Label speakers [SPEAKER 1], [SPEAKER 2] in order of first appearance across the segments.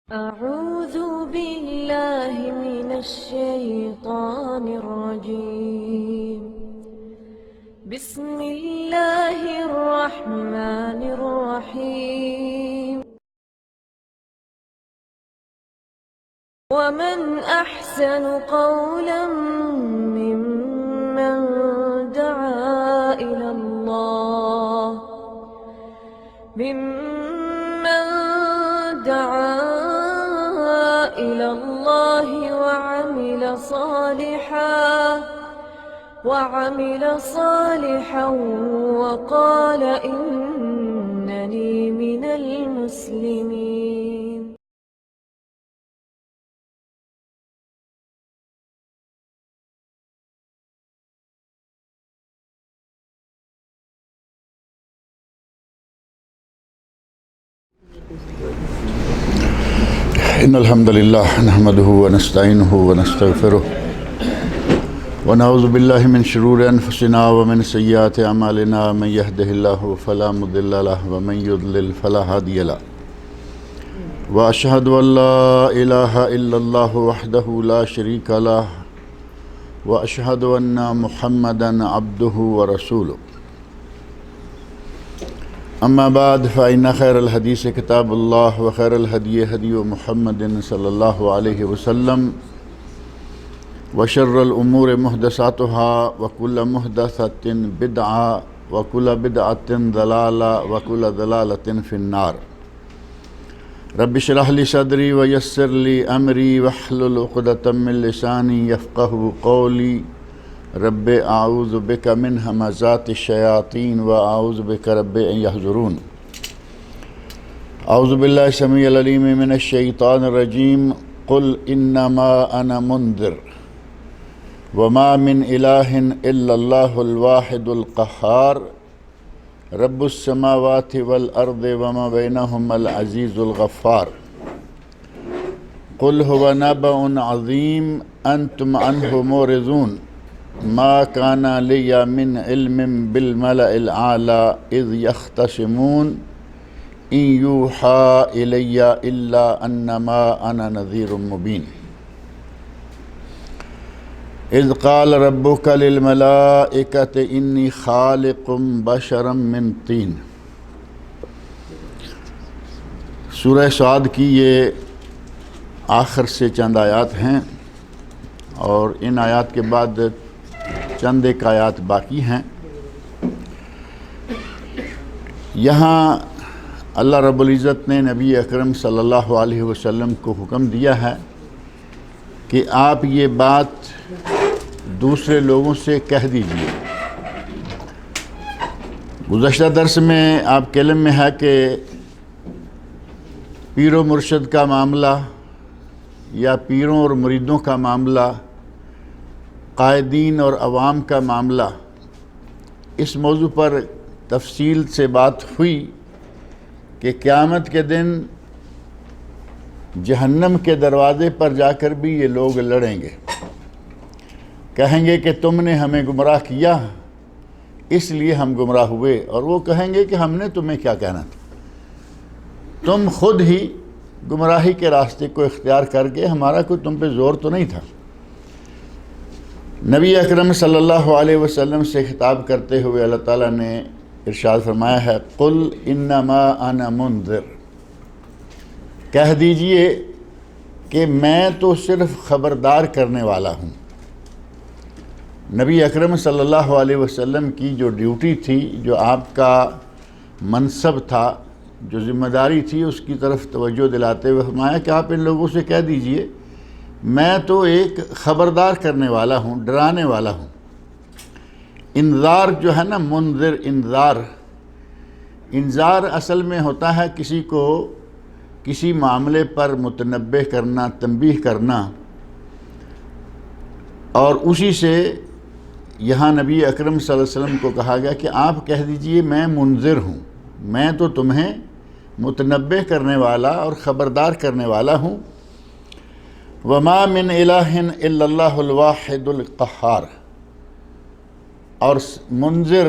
[SPEAKER 1] أعوذ بالله من الشيطان الرجيم. بسم الله الرحمن الرحيم. ومن أحسن قولا ممن دعا إلى الله وعمل صالحا وقال إنني من المسلمين.
[SPEAKER 2] إن الحمد لله نحمده ونستعينه ونستغفره ونعوذ بالله من شرور أنفسنا ومن سيئات أعمالنا من يهده الله فلا مضل له ومن يضلل فلا هادي له وأشهد أن لا إله إلا الله وحده لا شريك له وأشهد أن محمدا عبده ورسوله. أما بعد فإن خير الحديث كتاب الله وخير الهدي هدي محمد صلى الله عليه وسلم وشر الأمور محدثاتها وكل محدثة بدعة وكل بدعة ضلالة وكل ضلالة في النار. رب اشرح لي صدري ويسر لي أمري واحلل عقدة من لساني يفقهوا قولي. رب اعوذ بک من همزات الشیاطین واعوذ بک رب ان یحضرون. اعوذ باللہ السمیع العلیم من الشیطان الرجیم. قل انما انا منذر وما من الہ الا اللہ الواحد القہار رب السماوات والارض وما بینہما العزیز الغفار. قل هو نبأ عظیم انتم عنہ معرضون ما كان لي من علم بالملأ الأعلى إذ يختصمون إن يوحى إلي إلا أنما أنا نذير مبين. إذ قال ربك للملائكة إني خالق بشرا من طين. سورہ صاد کی یہ آخر سے چند آیات ہیں اور ان آیات کے بعد چند ایک آیات باقی ہیں. یہاں اللہ رب العزت نے نبی اکرم صلی اللہ علیہ وسلم کو حکم دیا ہے کہ آپ یہ بات دوسرے لوگوں سے کہہ دیجئے. گزشتہ درس میں آپ کے علم میں ہے کہ پیر و مرشد کا معاملہ یا پیروں اور مریدوں کا معاملہ، قائدین اور عوام کا معاملہ، اس موضوع پر تفصیل سے بات ہوئی کہ قیامت کے دن جہنم کے دروازے پر جا کر بھی یہ لوگ لڑیں گے، کہیں گے کہ تم نے ہمیں گمراہ کیا اس لیے ہم گمراہ ہوئے، اور وہ کہیں گے کہ ہم نے تمہیں کیا کہنا تھا، تم خود ہی گمراہی کے راستے کو اختیار کر کے، ہمارا کوئی تم پہ زور تو نہیں تھا. نبی اکرم صلی اللہ علیہ وسلم سے خطاب کرتے ہوئے اللہ تعالیٰ نے ارشاد فرمایا ہے قل انما انا منذر. کہہ دیجئے کہ میں تو صرف خبردار کرنے والا ہوں. نبی اکرم صلی اللہ علیہ وسلم کی جو ڈیوٹی تھی، جو آپ کا منصب تھا، جو ذمہ داری تھی، اس کی طرف توجہ دلاتے ہوئے فرمایا کہ آپ ان لوگوں سے کہہ دیجئے میں تو ایک خبردار کرنے والا ہوں، ڈرانے والا ہوں. انذار جو ہے نا، منذر، انذار اصل میں ہوتا ہے کسی کو کسی معاملے پر متنبہ کرنا، تنبیہ کرنا، اور اسی سے یہاں نبی اکرم صلی اللہ علیہ وسلم کو کہا گیا کہ آپ کہہ دیجئے میں منذر ہوں، میں تو تمہیں متنبہ کرنے والا اور خبردار کرنے والا ہوں. وما من الہ الا اللہ الواحد القہار. اور منذر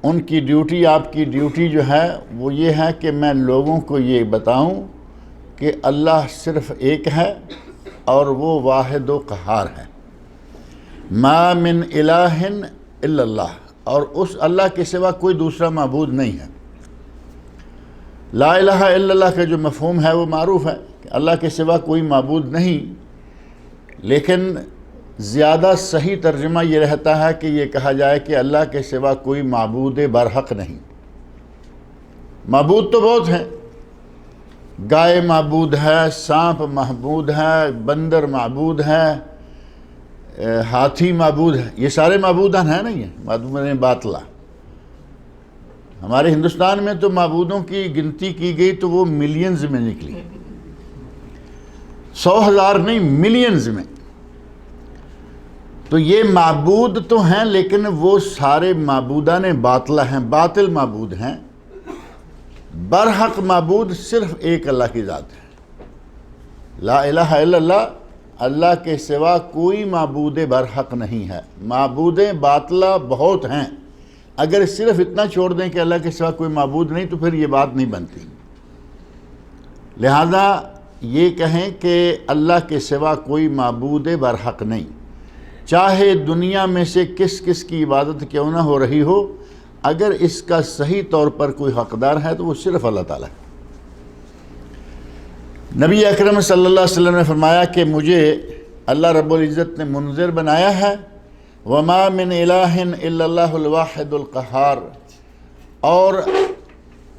[SPEAKER 2] ان کی ڈیوٹی، آپ کی ڈیوٹی جو ہے وہ یہ ہے کہ میں لوگوں کو یہ بتاؤں کہ اللہ صرف ایک ہے اور وہ واحد و قہار ہے۔ ما من الہ الا اللہ، اور اس اللہ کے سوا کوئی دوسرا معبود نہیں ہے۔ لا الہ الا اللہ کا جو مفہوم ہے وہ معروف ہے کہ اللہ کے سوا کوئی معبود نہیں، لیکن زیادہ صحیح ترجمہ یہ رہتا ہے کہ یہ کہا جائے کہ اللہ کے سوا کوئی معبود برحق نہیں۔ معبود تو بہت ہیں، گائے معبود ہے، سانپ معبود ہے، بندر معبود ہے، ہاتھی معبود ہے، یہ سارے معبودان ہیں نہیں ہیں، معبود باطلہ۔ ہمارے ہندوستان میں تو معبودوں کی گنتی کی گئی تو وہ ملینز میں نکلی، 100,000 نہیں، ملینز میں۔ تو یہ معبود تو ہیں لیکن وہ سارے معبودان باطلہ ہیں، باطل معبود ہیں۔ برحق معبود صرف ایک اللہ کی ذات ہے، لا الہ الا اللہ، اللہ کے سوا کوئی معبود برحق نہیں ہے۔ معبود باطلہ بہت ہیں، اگر صرف اتنا چھوڑ دیں کہ اللہ کے سوا کوئی معبود نہیں تو پھر یہ بات نہیں بنتی۔ لہذا یہ کہیں کہ اللہ کے سوا کوئی معبود برحق نہیں، چاہے دنیا میں سے کس کس کی عبادت کیوں نہ ہو رہی ہو، اگر اس کا صحیح طور پر کوئی حقدار ہے تو وہ صرف اللہ تعالیٰ ہے۔ نبی اکرم صلی اللہ علیہ وسلم نے فرمایا کہ مجھے اللہ رب العزت نے منذر بنایا ہے، وَمَا مِنْ إِلَٰهٍ إِلَّا اللَّهُ الْوَاحِدُ الْقَهَّارُ، اور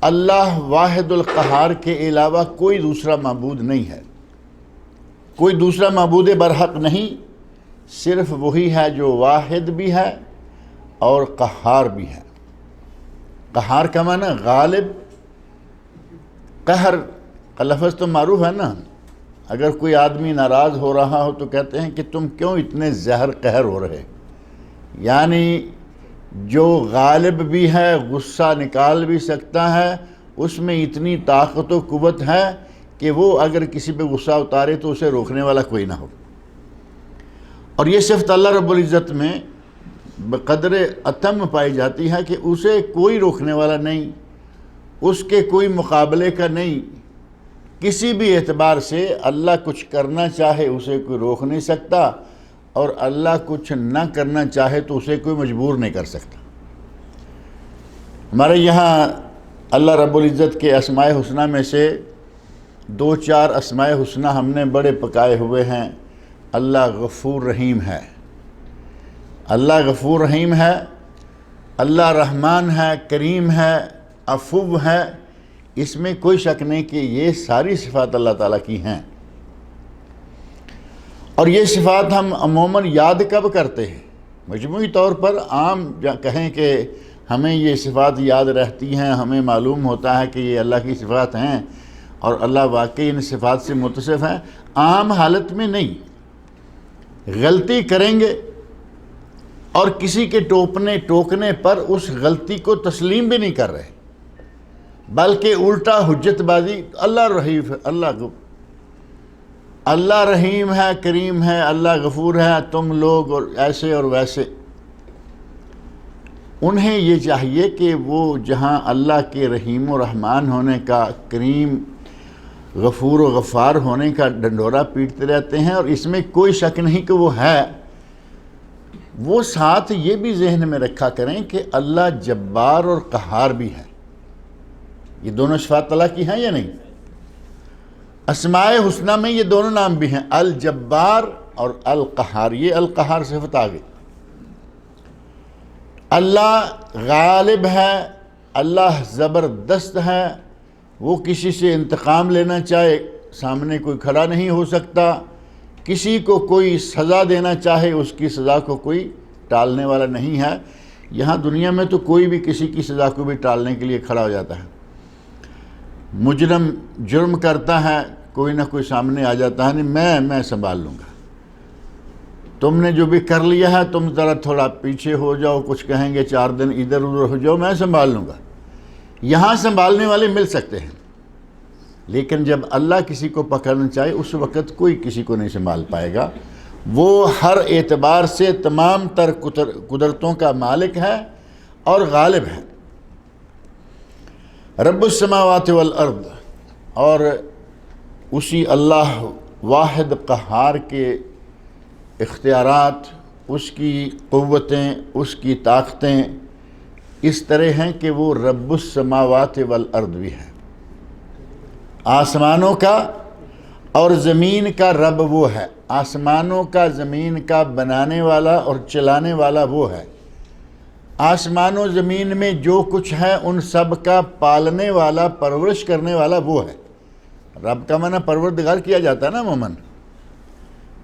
[SPEAKER 2] اللہ واحد القہار کے علاوہ کوئی دوسرا معبود نہیں ہے، کوئی دوسرا معبود برحق نہیں، صرف وہی ہے جو واحد بھی ہے اور قہار بھی ہے۔ قہار کا معنی غالب، قہر کا لفظ تو معروف ہے نا، اگر کوئی آدمی ناراض ہو رہا ہو تو کہتے ہیں کہ تم کیوں اتنے زہر قہر ہو رہے، یعنی جو غالب بھی ہے، غصہ نکال بھی سکتا ہے، اس میں اتنی طاقت و قوت ہے کہ وہ اگر کسی پہ غصہ اتارے تو اسے روکنے والا کوئی نہ ہو۔ اور یہ صفت اللہ رب العزت میں بقدر اتم پائی جاتی ہے کہ اسے کوئی روکنے والا نہیں، اس کے کوئی مقابلے کا نہیں، کسی بھی اعتبار سے اللہ کچھ کرنا چاہے اسے کوئی روک نہیں سکتا، اور اللہ کچھ نہ کرنا چاہے تو اسے کوئی مجبور نہیں کر سکتا۔ ہمارے یہاں اللہ رب العزت کے اسماء حسنہ میں سے 2-4 اسماء حسنہ ہم نے بڑے پکائے ہوئے ہیں۔ اللہ غفور رحیم ہے، اللہ غفور رحیم ہے، اللہ رحمان ہے، کریم ہے، عفو ہے، اس میں کوئی شک نہیں کہ یہ ساری صفات اللہ تعالیٰ کی ہیں۔ اور یہ صفات ہم عموماً یاد کب کرتے ہیں؟ مجموعی طور پر عام کہیں کہ ہمیں یہ صفات یاد رہتی ہیں، ہمیں معلوم ہوتا ہے کہ یہ اللہ کی صفات ہیں اور اللہ واقعی ان صفات سے متصف ہیں، عام حالت میں نہیں۔ غلطی کریں گے اور کسی کے ٹوکنے پر اس غلطی کو تسلیم بھی نہیں کر رہے، بلکہ الٹا حجت بازی، اللہ رحیم ہے، کریم ہے، اللہ غفور ہے، تم لوگ اور ایسے اور ویسے۔ انہیں یہ چاہیے کہ وہ جہاں اللہ کے رحیم و رحمان ہونے کا، کریم غفور و غفار ہونے کا ڈنڈورا پیٹتے رہتے ہیں، اور اس میں کوئی شک نہیں کہ وہ ہے، وہ ساتھ یہ بھی ذہن میں رکھا کریں کہ اللہ جبار اور قہار بھی ہے۔ یہ دونوں صفات اللہ کی ہیں یا نہیں؟ اسماء حسنہ میں یہ دونوں نام بھی ہیں، الجبار اور القہار۔ یہ القہار صفت آ گئی۔ اللہ غالب ہے، اللہ زبردست ہے، وہ کسی سے انتقام لینا چاہے سامنے کوئی کھڑا نہیں ہو سکتا، کسی کو کوئی سزا دینا چاہے اس کی سزا کو کوئی ٹالنے والا نہیں ہے۔ یہاں دنیا میں تو کوئی بھی کسی کی سزا کو بھی ٹالنے کے لیے کھڑا ہو جاتا ہے۔ مجرم جرم کرتا ہے، کوئی نہ کوئی سامنے آ جاتا ہے، نہیں میں سنبھال لوں گا، تم نے جو بھی کر لیا ہے تم ذرا تھوڑا پیچھے ہو جاؤ، کچھ کہیں گے 4 دن ادھر ادھر ہو جاؤ، میں سنبھال لوں گا۔ یہاں سنبھالنے والے مل سکتے ہیں، لیکن جب اللہ کسی کو پکڑنا چاہے اس وقت کوئی کسی کو نہیں سنبھال پائے گا۔ وہ ہر اعتبار سے تمام تر قدرتوں کا مالک ہے اور غالب ہے۔ رب السماوات والارض، اور اسی اللہ واحد قہار کے اختیارات، اس کی قوتیں، اس کی طاقتیں اس طرح ہیں کہ وہ رب السماوات والارض بھی ہے، آسمانوں کا اور زمین کا رب وہ ہے، آسمانوں کا زمین کا بنانے والا اور چلانے والا وہ ہے، آسمان و زمین میں جو کچھ ہے ان سب کا پالنے والا، پرورش کرنے والا وہ ہے۔ رب کا معنی پروردگار کیا جاتا ہے نا عموماً۔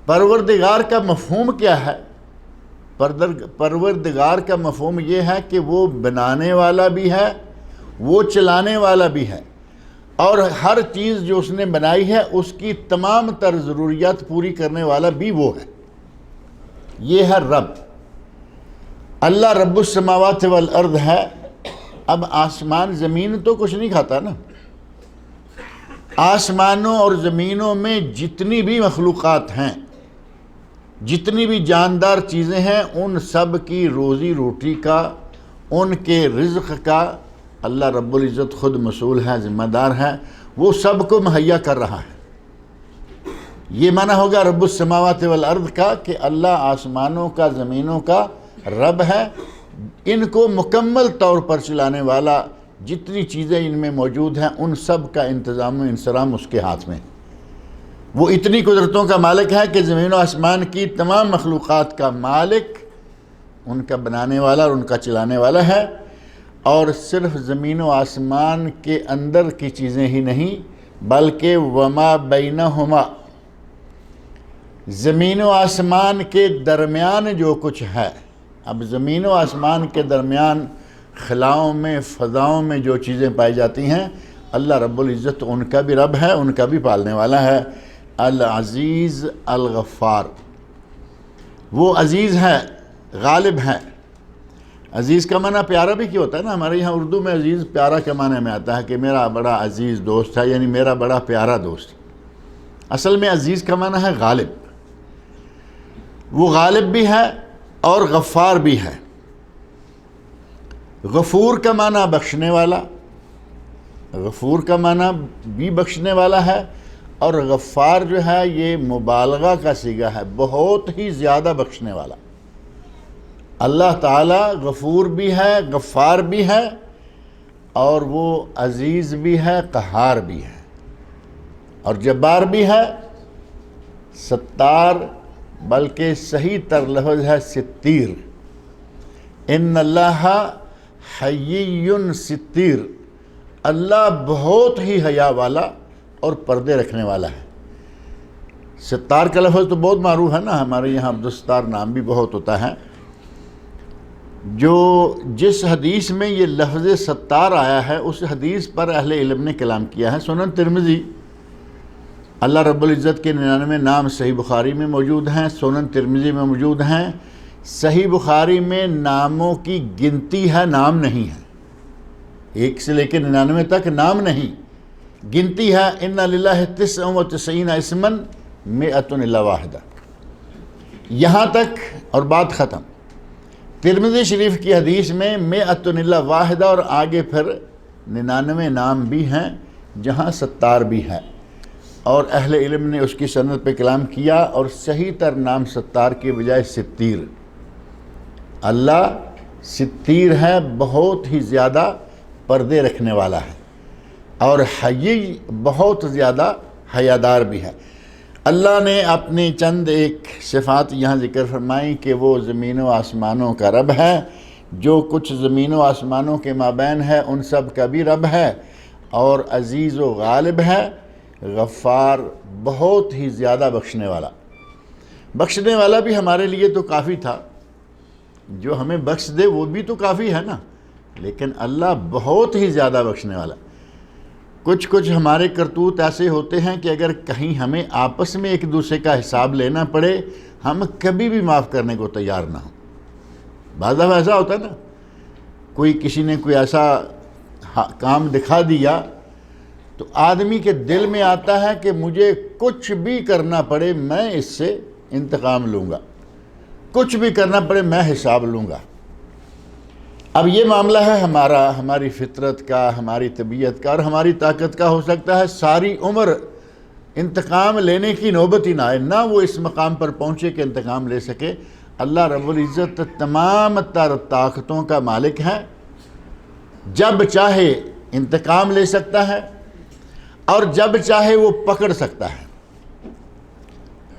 [SPEAKER 2] پروردگار کا مفہوم کیا ہے؟ پروردگار کا مفہوم یہ ہے کہ وہ بنانے والا بھی ہے، وہ چلانے والا بھی ہے، اور ہر چیز جو اس نے بنائی ہے اس کی تمام تر ضروریات پوری کرنے والا بھی وہ ہے۔ یہ ہے رب۔ اللہ رب السماوات والارض ہے۔ اب آسمان زمین تو کچھ نہیں کھاتا نا۔ آسمانوں اور زمینوں میں جتنی بھی مخلوقات ہیں، جتنی بھی جاندار چیزیں ہیں، ان سب کی روزی روٹی کا، ان کے رزق کا اللہ رب العزت خود مسئول ہے، ذمہ دار ہے، وہ سب کو مہیا کر رہا ہے۔ یہ معنی ہوگا رب السماوات والارض کا کہ اللہ آسمانوں کا، زمینوں کا رب ہے، ان کو مکمل طور پر چلانے والا، جتنی چیزیں ان میں موجود ہیں ان سب کا انتظام و انصرام اس کے ہاتھ میں۔ وہ اتنی قدرتوں کا مالک ہے کہ زمین و آسمان کی تمام مخلوقات کا مالک، ان کا بنانے والا اور ان کا چلانے والا ہے۔ اور صرف زمین و آسمان کے اندر کی چیزیں ہی نہیں بلکہ وما بینہما، زمین و آسمان کے درمیان جو کچھ ہے۔ اب زمین و آسمان کے درمیان خلاؤں میں، فضاؤں میں جو چیزیں پائی جاتی ہیں، اللہ رب العزت ان کا بھی رب ہے، ان کا بھی پالنے والا ہے۔ العزیز الغفار، وہ عزیز ہے، غالب ہے۔ عزیز کا معنی پیارا بھی کیا ہوتا ہے نا؟ ہمارے یہاں اردو میں عزیز پیارا کے معنی میں آتا ہے کہ میرا بڑا عزیز دوست ہے، یعنی میرا بڑا پیارا دوست۔ اصل میں عزیز کا معنی ہے غالب۔ وہ غالب بھی ہے اور غفار بھی ہے۔ غفور کا معنی بخشنے والا، غفور کا معنی بھی بخشنے والا ہے، اور غفار جو ہے یہ مبالغہ کا صیغہ ہے، بہت ہی زیادہ بخشنے والا۔ اللہ تعالیٰ غفور بھی ہے، غفار بھی ہے، اور وہ عزیز بھی ہے، قہار بھی ہے، اور جبار بھی ہے، ستار، بلکہ صحیح تر لفظ ہے ستیر۔ ان اللہ حیی ستیر، اللہ بہت ہی حیا والا اور پردے رکھنے والا ہے۔ ستار کا لفظ تو بہت معروف ہے نا، ہمارے یہاں عبدالستار نام بھی بہت ہوتا ہے۔ جس حدیث میں یہ لفظ ستار آیا ہے اس حدیث پر اہل علم نے کلام کیا ہے۔ سنن ترمذی، اللہ رب العزت کے 99 نام صحیح بخاری میں موجود ہیں، سنن ترمذی میں موجود ہیں۔ صحیح بخاری میں ناموں کی گنتی ہے، نام نہیں ہے۔ 1 سے لے کے 99 تک نام نہیں، گنتی ہے۔ ان للہ 99 اسما 100 الا واحدہ، یہاں تک اور بات ختم۔ ترمذی شریف کی حدیث میں 100 الا واحدہ اور آگے پھر 99 نام بھی ہیں جہاں ستار بھی ہے، اور اہل علم نے اس کی سند پہ کلام کیا، اور صحیح تر نام ستار کے بجائے ستیر۔ اللہ ستیر ہے، بہت ہی زیادہ پردے رکھنے والا ہے، اور حیی، بہت زیادہ حیادار بھی ہے۔ اللہ نے اپنی چند ایک صفات یہاں ذکر فرمائی کہ وہ زمین و آسمانوں کا رب ہے، جو کچھ زمین و آسمانوں کے مابین ہے ان سب کا بھی رب ہے، اور عزیز و غالب ہے، غفار، بہت ہی زیادہ بخشنے والا۔ بخشنے والا بھی ہمارے لیے تو کافی تھا، جو ہمیں بخش دے وہ بھی تو کافی ہے نا، لیکن اللہ بہت ہی زیادہ بخشنے والا۔ کچھ ہمارے کرتوت ایسے ہوتے ہیں کہ اگر کہیں ہمیں آپس میں ایک دوسرے کا حساب لینا پڑے، ہم کبھی بھی معاف کرنے کو تیار نہ ہوں۔ بعض دفعہ ایسا ہوتا ہے نا، کسی نے کوئی ایسا کام دکھا دیا تو آدمی کے دل میں آتا ہے کہ مجھے کچھ بھی کرنا پڑے میں اس سے انتقام لوں گا، کچھ بھی کرنا پڑے میں حساب لوں گا۔ اب یہ معاملہ ہے ہماری فطرت کا، ہماری طبیعت کا اور ہماری طاقت کا۔ ہو سکتا ہے ساری عمر انتقام لینے کی نوبت ہی نہ آئے، نہ وہ اس مقام پر پہنچے کہ انتقام لے سکے۔ اللہ رب العزت تمام تر طاقتوں کا مالک ہے، جب چاہے انتقام لے سکتا ہے اور جب چاہے وہ پکڑ سکتا ہے۔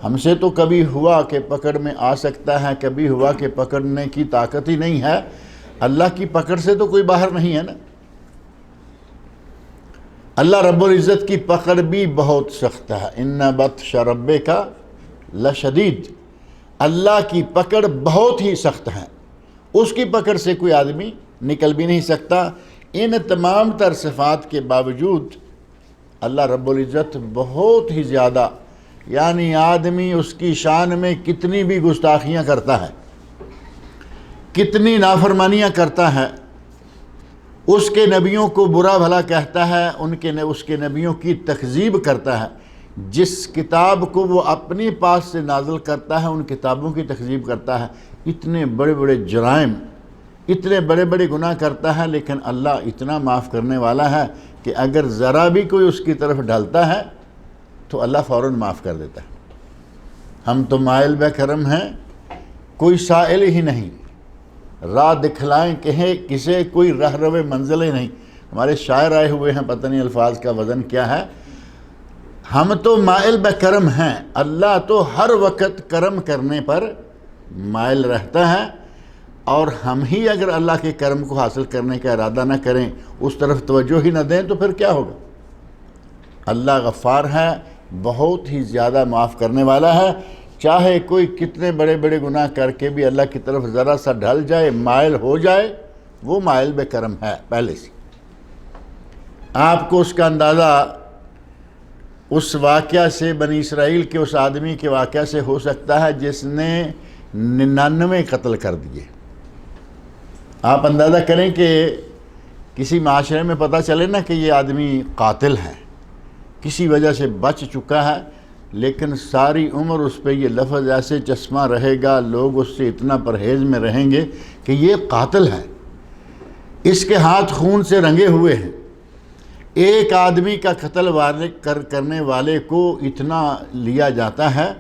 [SPEAKER 2] ہم سے تو کبھی ہوا کہ پکڑ میں آ سکتا ہے، کبھی ہوا کہ پکڑنے کی طاقت ہی نہیں ہے۔ اللہ کی پکڑ سے تو کوئی باہر نہیں ہے نا۔ اللہ رب العزت کی پکڑ بھی بہت سخت ہے، ان بطش ربک لشدید، اللہ کی پکڑ بہت ہی سخت ہے، اس کی پکڑ سے کوئی آدمی نکل بھی نہیں سکتا۔ ان تمام تر صفات کے باوجود اللہ رب العزت بہت ہی زیادہ، یعنی آدمی اس کی شان میں کتنی بھی گستاخیاں کرتا ہے، کتنی نافرمانیاں کرتا ہے، اس کے نبیوں کو برا بھلا کہتا ہے، اس کے نبیوں کی تکذیب کرتا ہے، جس کتاب کو وہ اپنی پاس سے نازل کرتا ہے ان کتابوں کی تکذیب کرتا ہے، اتنے بڑے بڑے جرائم، اتنے بڑے بڑے گناہ کرتا ہے، لیکن اللہ اتنا معاف کرنے والا ہے کہ اگر ذرا بھی کوئی اس کی طرف ڈھلتا ہے تو اللہ فوراً معاف کر دیتا ہے۔ ہم تو مائل بے کرم ہیں، کوئی سائل ہی نہیں، راہ دکھلائیں کہیں کسے، کوئی راہ روے منزل ہی نہیں۔ ہمارے شاعر آئے ہوئے ہیں، پتہ نہیں الفاظ کا وزن کیا ہے۔ ہم تو مائل بے کرم ہیں، اللہ تو ہر وقت کرم کرنے پر مائل رہتا ہے، اور ہم ہی اگر اللہ کے کرم کو حاصل کرنے کا ارادہ نہ کریں، اس طرف توجہ ہی نہ دیں تو پھر کیا ہوگا؟ اللہ غفار ہے، بہت ہی زیادہ معاف کرنے والا ہے۔ چاہے کوئی کتنے بڑے بڑے گناہ کر کے بھی اللہ کی طرف ذرا سا ڈھل جائے، مائل ہو جائے، وہ مائل بے کرم ہے پہلے سے۔ آپ کو اس کا اندازہ اس واقعہ سے، بنی اسرائیل کے اس آدمی کے واقعہ سے ہو سکتا ہے جس نے 99 قتل کر دیے۔ آپ اندازہ کریں کہ کسی معاشرے میں پتہ چلے نا کہ یہ آدمی قاتل ہے، کسی وجہ سے بچ چکا ہے، لیکن ساری عمر اس پہ یہ لفظ ایسے چشمہ رہے گا، لوگ اس سے اتنا پرہیز میں رہیں گے کہ یہ قاتل ہے، اس کے ہاتھ خون سے رنگے ہوئے ہیں۔ ایک آدمی کا قتل کرنے والے کو اتنا لیا جاتا ہے،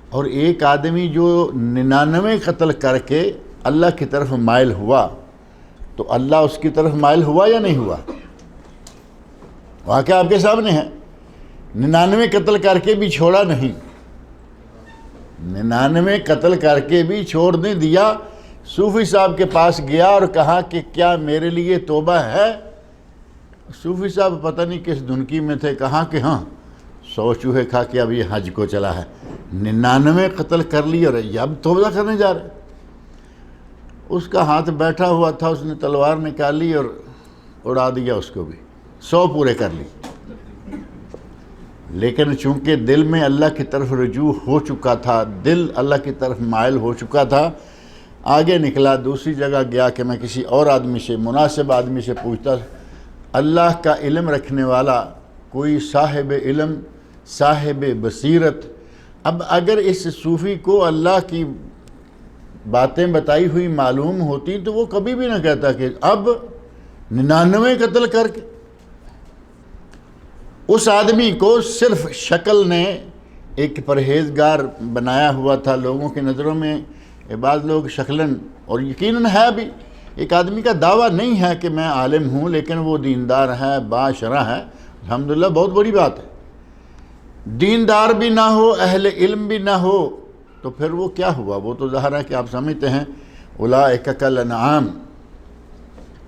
[SPEAKER 2] اور ایک آدمی جو 99 قتل کر کے اللہ کی طرف مائل ہوا، تو اللہ اس کی طرف مائل ہوا یا نہیں ہوا؟ واقعہ آپ کے سامنے ہے۔ 99 قتل کر کے بھی چھوڑا نہیں، 99 قتل کر کے بھی چھوڑ نہیں دیا۔ صوفی صاحب کے پاس گیا اور کہا کہ کیا میرے لیے توبہ ہے؟ صوفی صاحب پتہ نہیں کس دھنکی میں تھے، کہا کہ ہاں 100 چوہے کھا کے اب یہ حج کو چلا ہے، 99 قتل کر لی اور اب توبہ کرنے جا رہے۔ اس کا ہاتھ بیٹھا ہوا تھا، اس نے تلوار نکالی اور اڑا دیا اس کو بھی، 100 پورے کر لی۔ لیکن چونکہ دل میں اللہ کی طرف رجوع ہو چکا تھا، دل اللہ کی طرف مائل ہو چکا تھا، آگے نکلا، دوسری جگہ گیا کہ میں کسی اور آدمی سے، مناسب آدمی سے پوچھتا۔ اللہ کا علم رکھنے والا کوئی صاحب علم، صاحب بصیرت، اب اگر اس صوفی کو اللہ کی باتیں بتائی ہوئی معلوم ہوتی تو وہ کبھی بھی نہ کہتا کہ اب 99 قتل کر کے۔ اس آدمی کو صرف شکل نے ایک پرہیزگار بنایا ہوا تھا لوگوں کی نظروں میں۔ بعض لوگ شکلاً، اور یقیناً ہے بھی، ایک آدمی کا دعویٰ نہیں ہے کہ میں عالم ہوں لیکن وہ دیندار ہے، باشرع ہے، الحمدللہ بہت بڑی بات ہے۔ دیندار بھی نہ ہو، اہل علم بھی نہ ہو تو پھر وہ کیا ہوا؟ وہ تو ظاہر ہے کہ آپ سمجھتے ہیں اولئک کالانعام۔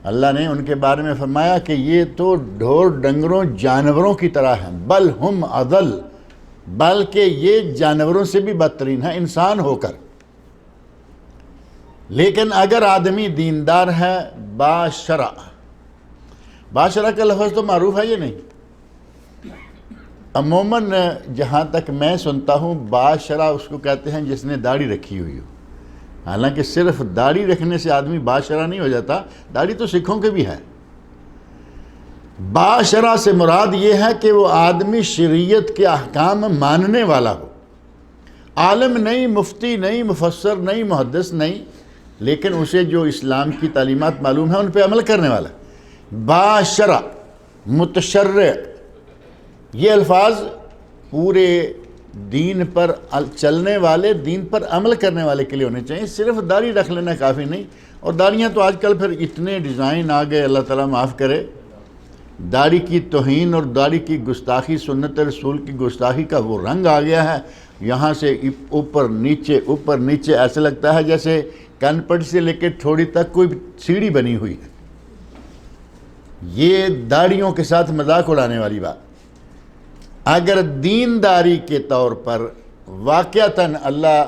[SPEAKER 2] اللہ نے ان کے بارے میں فرمایا کہ یہ تو ڈھور ڈنگروں جانوروں کی طرح ہیں، بل ہم اضل، بلکہ یہ جانوروں سے بھی بدترین ہیں انسان ہو کر۔ لیکن اگر آدمی دیندار ہے، باشرع، باشرع کا لفظ تو معروف ہے یہ نہیں؟ عموماً جہاں تک میں سنتا ہوں باشرع اس کو کہتے ہیں جس نے داڑھی رکھی ہوئی ہو، حالانکہ صرف داڑھی رکھنے سے آدمی باشرع نہیں ہو جاتا، داڑھی تو سکھوں کے بھی ہے۔ باشرع سے مراد یہ ہے کہ وہ آدمی شریعت کے احکام ماننے والا ہو، عالم نہیں، مفتی نہیں، مفسر نہیں، محدث نہیں، لیکن اسے جو اسلام کی تعلیمات معلوم ہے ان پہ عمل کرنے والا۔ باشرع، متشرع، یہ الفاظ پورے دین پر چلنے والے، دین پر عمل کرنے والے کے لیے ہونے چاہیے. صرف داڑھی رکھ لینا کافی نہیں. اور داڑھیاں تو آج کل پھر اتنے ڈیزائن آ گئے، اللہ تعالیٰ معاف کرے. داڑھی کی توہین اور داڑھی کی گستاخی، سنت رسول کی گستاخی کا وہ رنگ آ گیا ہے. یہاں سے اوپر نیچے ایسے لگتا ہے جیسے کن پٹ سے لے کے ٹھوڑی تک کوئی سیڑھی بنی ہوئی ہے. یہ داڑھیوں کے ساتھ مذاق اڑانے والی بات. اگر دینداری کے طور پر واقعتاً اللہ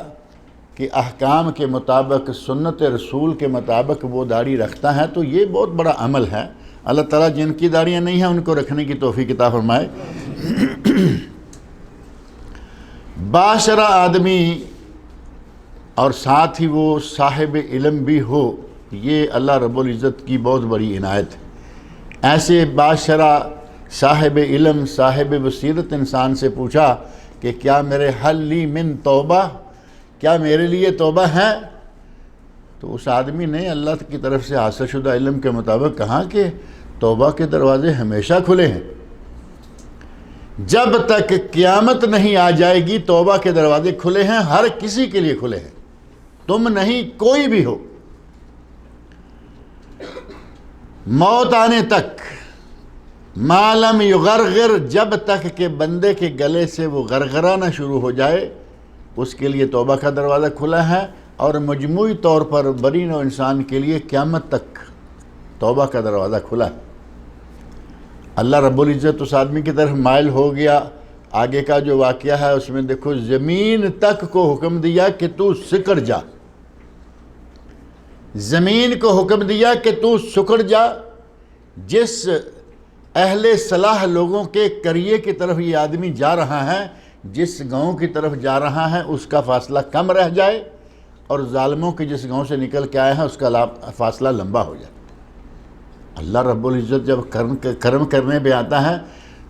[SPEAKER 2] کے احکام کے مطابق، سنت رسول کے مطابق وہ داڑھی رکھتا ہے تو یہ بہت بڑا عمل ہے. اللہ تعالیٰ جن کی داڑیاں نہیں ہیں ان کو رکھنے کی توفیق عطا فرمائے. باشرہ آدمی اور ساتھ ہی وہ صاحب علم بھی ہو، یہ اللہ رب العزت کی بہت بڑی عنایت ہے. ایسے باشرہ صاحب علم، صاحب بصیرت انسان سے پوچھا کہ کیا میرے حل لی من توبہ، کیا میرے لیے توبہ ہے؟ تو اس آدمی نے اللہ کی طرف سے حاصل شدہ علم کے مطابق کہا کہ توبہ کے دروازے ہمیشہ کھلے ہیں. جب تک قیامت نہیں آ جائے گی توبہ کے دروازے کھلے ہیں، ہر کسی کے لیے کھلے ہیں، تم نہیں کوئی بھی ہو. موت آنے تک، ما لم یغرغر، جب تک کہ بندے کے گلے سے وہ غرغرانا شروع ہو جائے اس کے لیے توبہ کا دروازہ کھلا ہے. اور مجموعی طور پر بری نوع انسان کے لیے قیامت تک توبہ کا دروازہ کھلا ہے. اللہ رب العزت اس آدمی کی طرف مائل ہو گیا. آگے کا جو واقعہ ہے اس میں دیکھو، زمین تک کو حکم دیا کہ تو سکڑ جا. زمین کو حکم دیا کہ تو سکڑ جا. جس اہل صلاح لوگوں کے قریے کی طرف یہ آدمی جا رہا ہے، جس گاؤں کی طرف جا رہا ہے اس کا فاصلہ کم رہ جائے، اور ظالموں کے جس گاؤں سے نکل کے آئے ہیں اس کا فاصلہ لمبا ہو جائے. اللہ رب العزت جب کرم کرنے پہ آتا ہے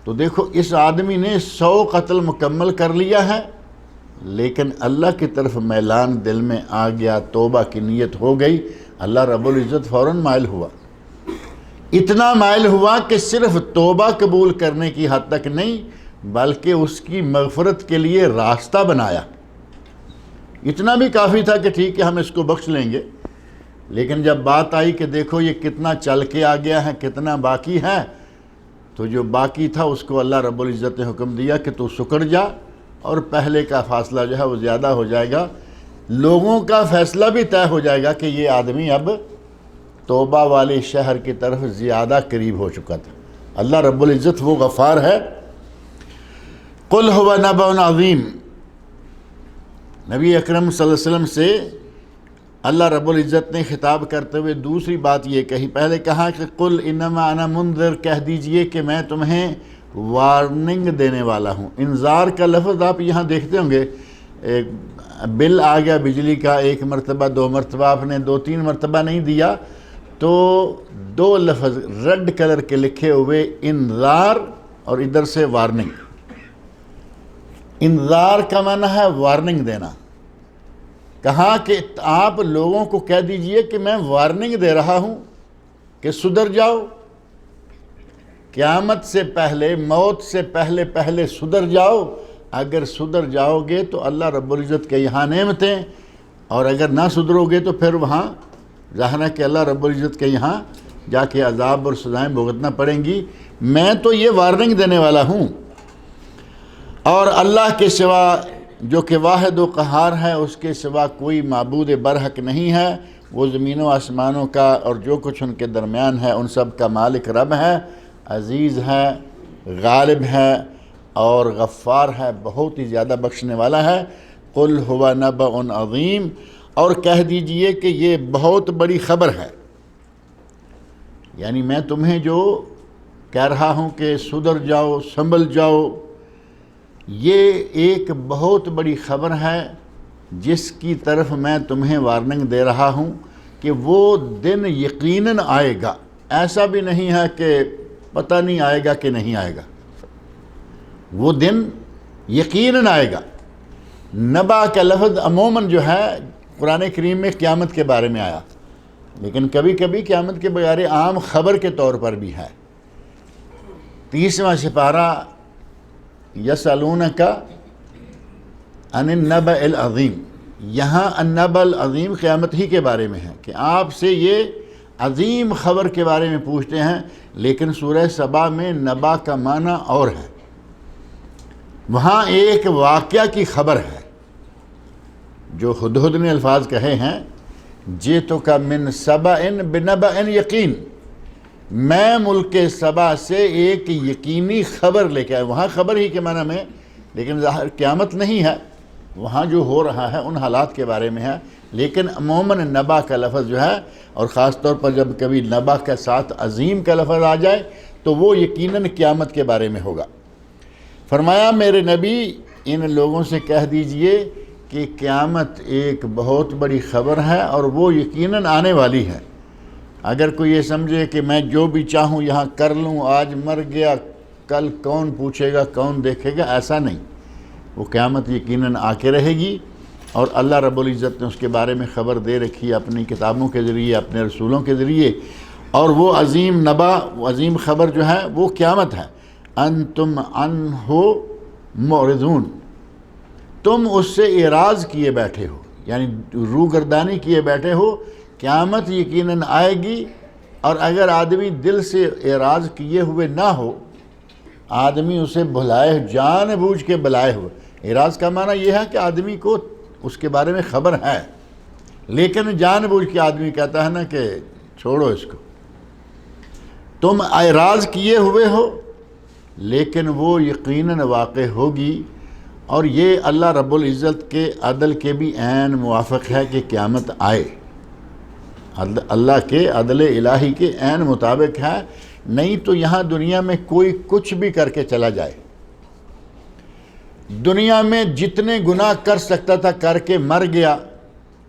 [SPEAKER 2] تو دیکھو اس آدمی نے 100 قتل مکمل کر لیا ہے، لیکن اللہ کی طرف میلان دل میں آ گیا، توبہ کی نیت ہو گئی. اللہ رب العزت فوراً مائل ہوا. اتنا مائل ہوا کہ صرف توبہ قبول کرنے کی حد تک نہیں بلکہ اس کی مغفرت کے لیے راستہ بنایا. اتنا بھی کافی تھا کہ ٹھیک ہے ہم اس کو بخش لیں گے، لیکن جب بات آئی کہ دیکھو یہ کتنا چل کے آ گیا ہے، کتنا باقی ہے، تو جو باقی تھا اس کو اللہ رب العزت نے حکم دیا کہ تو سکڑ جا، اور پہلے کا فاصلہ جو ہے وہ زیادہ ہو جائے گا. لوگوں کا فیصلہ بھی طے ہو جائے گا کہ یہ آدمی اب توبہ والے شہر کی طرف زیادہ قریب ہو چکا تھا. اللہ رب العزت وہ غفار ہے. قل هو نبأ عظیم، نبی اکرم صلی اللہ علیہ وسلم سے اللہ رب العزت نے خطاب کرتے ہوئے دوسری بات یہ کہی. پہلے کہا کہ قل انما انا منذر، کہہ دیجئے کہ میں تمہیں وارننگ دینے والا ہوں. انذار کا لفظ آپ یہاں دیکھتے ہوں گے، ایک بل آ گیا بجلی کا، 1 مرتبہ 2 مرتبہ، آپ نے 2-3 مرتبہ نہیں دیا تو 2 لفظ ریڈ کلر کے لکھے ہوئے انذار اور ادھر سے وارننگ. انذار کا معنی ہے وارننگ دینا. کہا کہ آپ لوگوں کو کہہ دیجئے کہ میں وارننگ دے رہا ہوں کہ سدھر جاؤ، قیامت سے پہلے، موت سے پہلے سدھر جاؤ. اگر سدھر جاؤ گے تو اللہ رب العزت کے یہاں نعمتیں، اور اگر نہ سدھرو گے تو پھر وہاں ظاہر ہے کہ اللہ رب العزت کے یہاں جا کے عذاب اور سزائیں بھگتنا پڑیں گی. میں تو یہ وارننگ دینے والا ہوں. اور اللہ کے سوا جو کہ واحد و قہار ہے، اس کے سوا کوئی معبود برحق نہیں ہے. وہ زمین و آسمانوں کا اور جو کچھ ان کے درمیان ہے ان سب کا مالک رب ہے، عزیز ہے، غالب ہے اور غفار ہے، بہت ہی زیادہ بخشنے والا ہے. قل هو نبأ عظیم، اور کہہ دیجئے کہ یہ بہت بڑی خبر ہے. یعنی میں تمہیں جو کہہ رہا ہوں کہ سدھر جاؤ، سنبھل جاؤ، یہ ایک بہت بڑی خبر ہے جس کی طرف میں تمہیں وارننگ دے رہا ہوں کہ وہ دن یقیناً آئے گا. ایسا بھی نہیں ہے کہ پتہ نہیں آئے گا کہ نہیں آئے گا، وہ دن یقیناً آئے گا. نبا کا لفظ عموماً جو ہے قرآن کریم میں قیامت کے بارے میں آیا، لیکن کبھی کبھی قیامت کے بغیر عام خبر کے طور پر بھی ہے. 30واں سپارہ یسألونک عن النبأ العظیم، یہاں النبأ العظیم قیامت ہی کے بارے میں ہے کہ آپ سے یہ عظیم خبر کے بارے میں پوچھتے ہیں، لیکن سورہ سبا میں نبا کا معنی اور ہے، وہاں ایک واقعہ کی خبر ہے۔ جو ہدہد نے الفاظ کہے ہیں جئتک من سبأ بنبأ یقین، میں ملک سبا سے ایک یقینی خبر لے کے آیا، وہاں خبر ہی کے معنی میں، لیکن ظاہر قیامت نہیں ہے، وہاں جو ہو رہا ہے ان حالات کے بارے میں ہے، لیکن عموماً نبا کا لفظ جو ہے، اور خاص طور پر جب کبھی نبا کے ساتھ عظیم کا لفظ آ جائے تو وہ یقیناً قیامت کے بارے میں ہوگا۔ فرمایا میرے نبی ان لوگوں سے کہہ دیجئے کہ قیامت ایک بہت بڑی خبر ہے اور وہ یقیناً آنے والی ہے۔ اگر کوئی یہ سمجھے کہ میں جو بھی چاہوں یہاں کر لوں، آج مر گیا کل کون پوچھے گا کون دیکھے گا، ایسا نہیں، وہ قیامت یقیناً آ کے رہے گی، اور اللہ رب العزت نے اس کے بارے میں خبر دے رکھی ہے اپنی کتابوں کے ذریعے، اپنے رسولوں کے ذریعے، اور وہ عظیم نبا، عظیم خبر جو ہے وہ قیامت ہے۔ انتم عنہ معرضون، تم اس سے اعراض کیے بیٹھے ہو، یعنی روگردانی کیے بیٹھے ہو، قیامت یقیناً آئے گی، اور اگر آدمی دل سے اعراض کیے ہوئے نہ ہو، آدمی اسے بھلائے، جان بوجھ کے بلائے ہوئے، اعراض کا معنی یہ ہے کہ آدمی کو اس کے بارے میں خبر ہے، لیکن جان بوجھ کے آدمی کہتا ہے نا کہ چھوڑو اس کو، تم اعراض کیے ہوئے ہو، لیکن وہ یقیناً واقع ہوگی، اور یہ اللہ رب العزت کے عدل کے بھی عین موافق ہے کہ قیامت آئے، اللہ کے عدل الہی کے عین مطابق ہے، نہیں تو یہاں دنیا میں کوئی کچھ بھی کر کے چلا جائے، دنیا میں جتنے گناہ کر سکتا تھا کر کے مر گیا،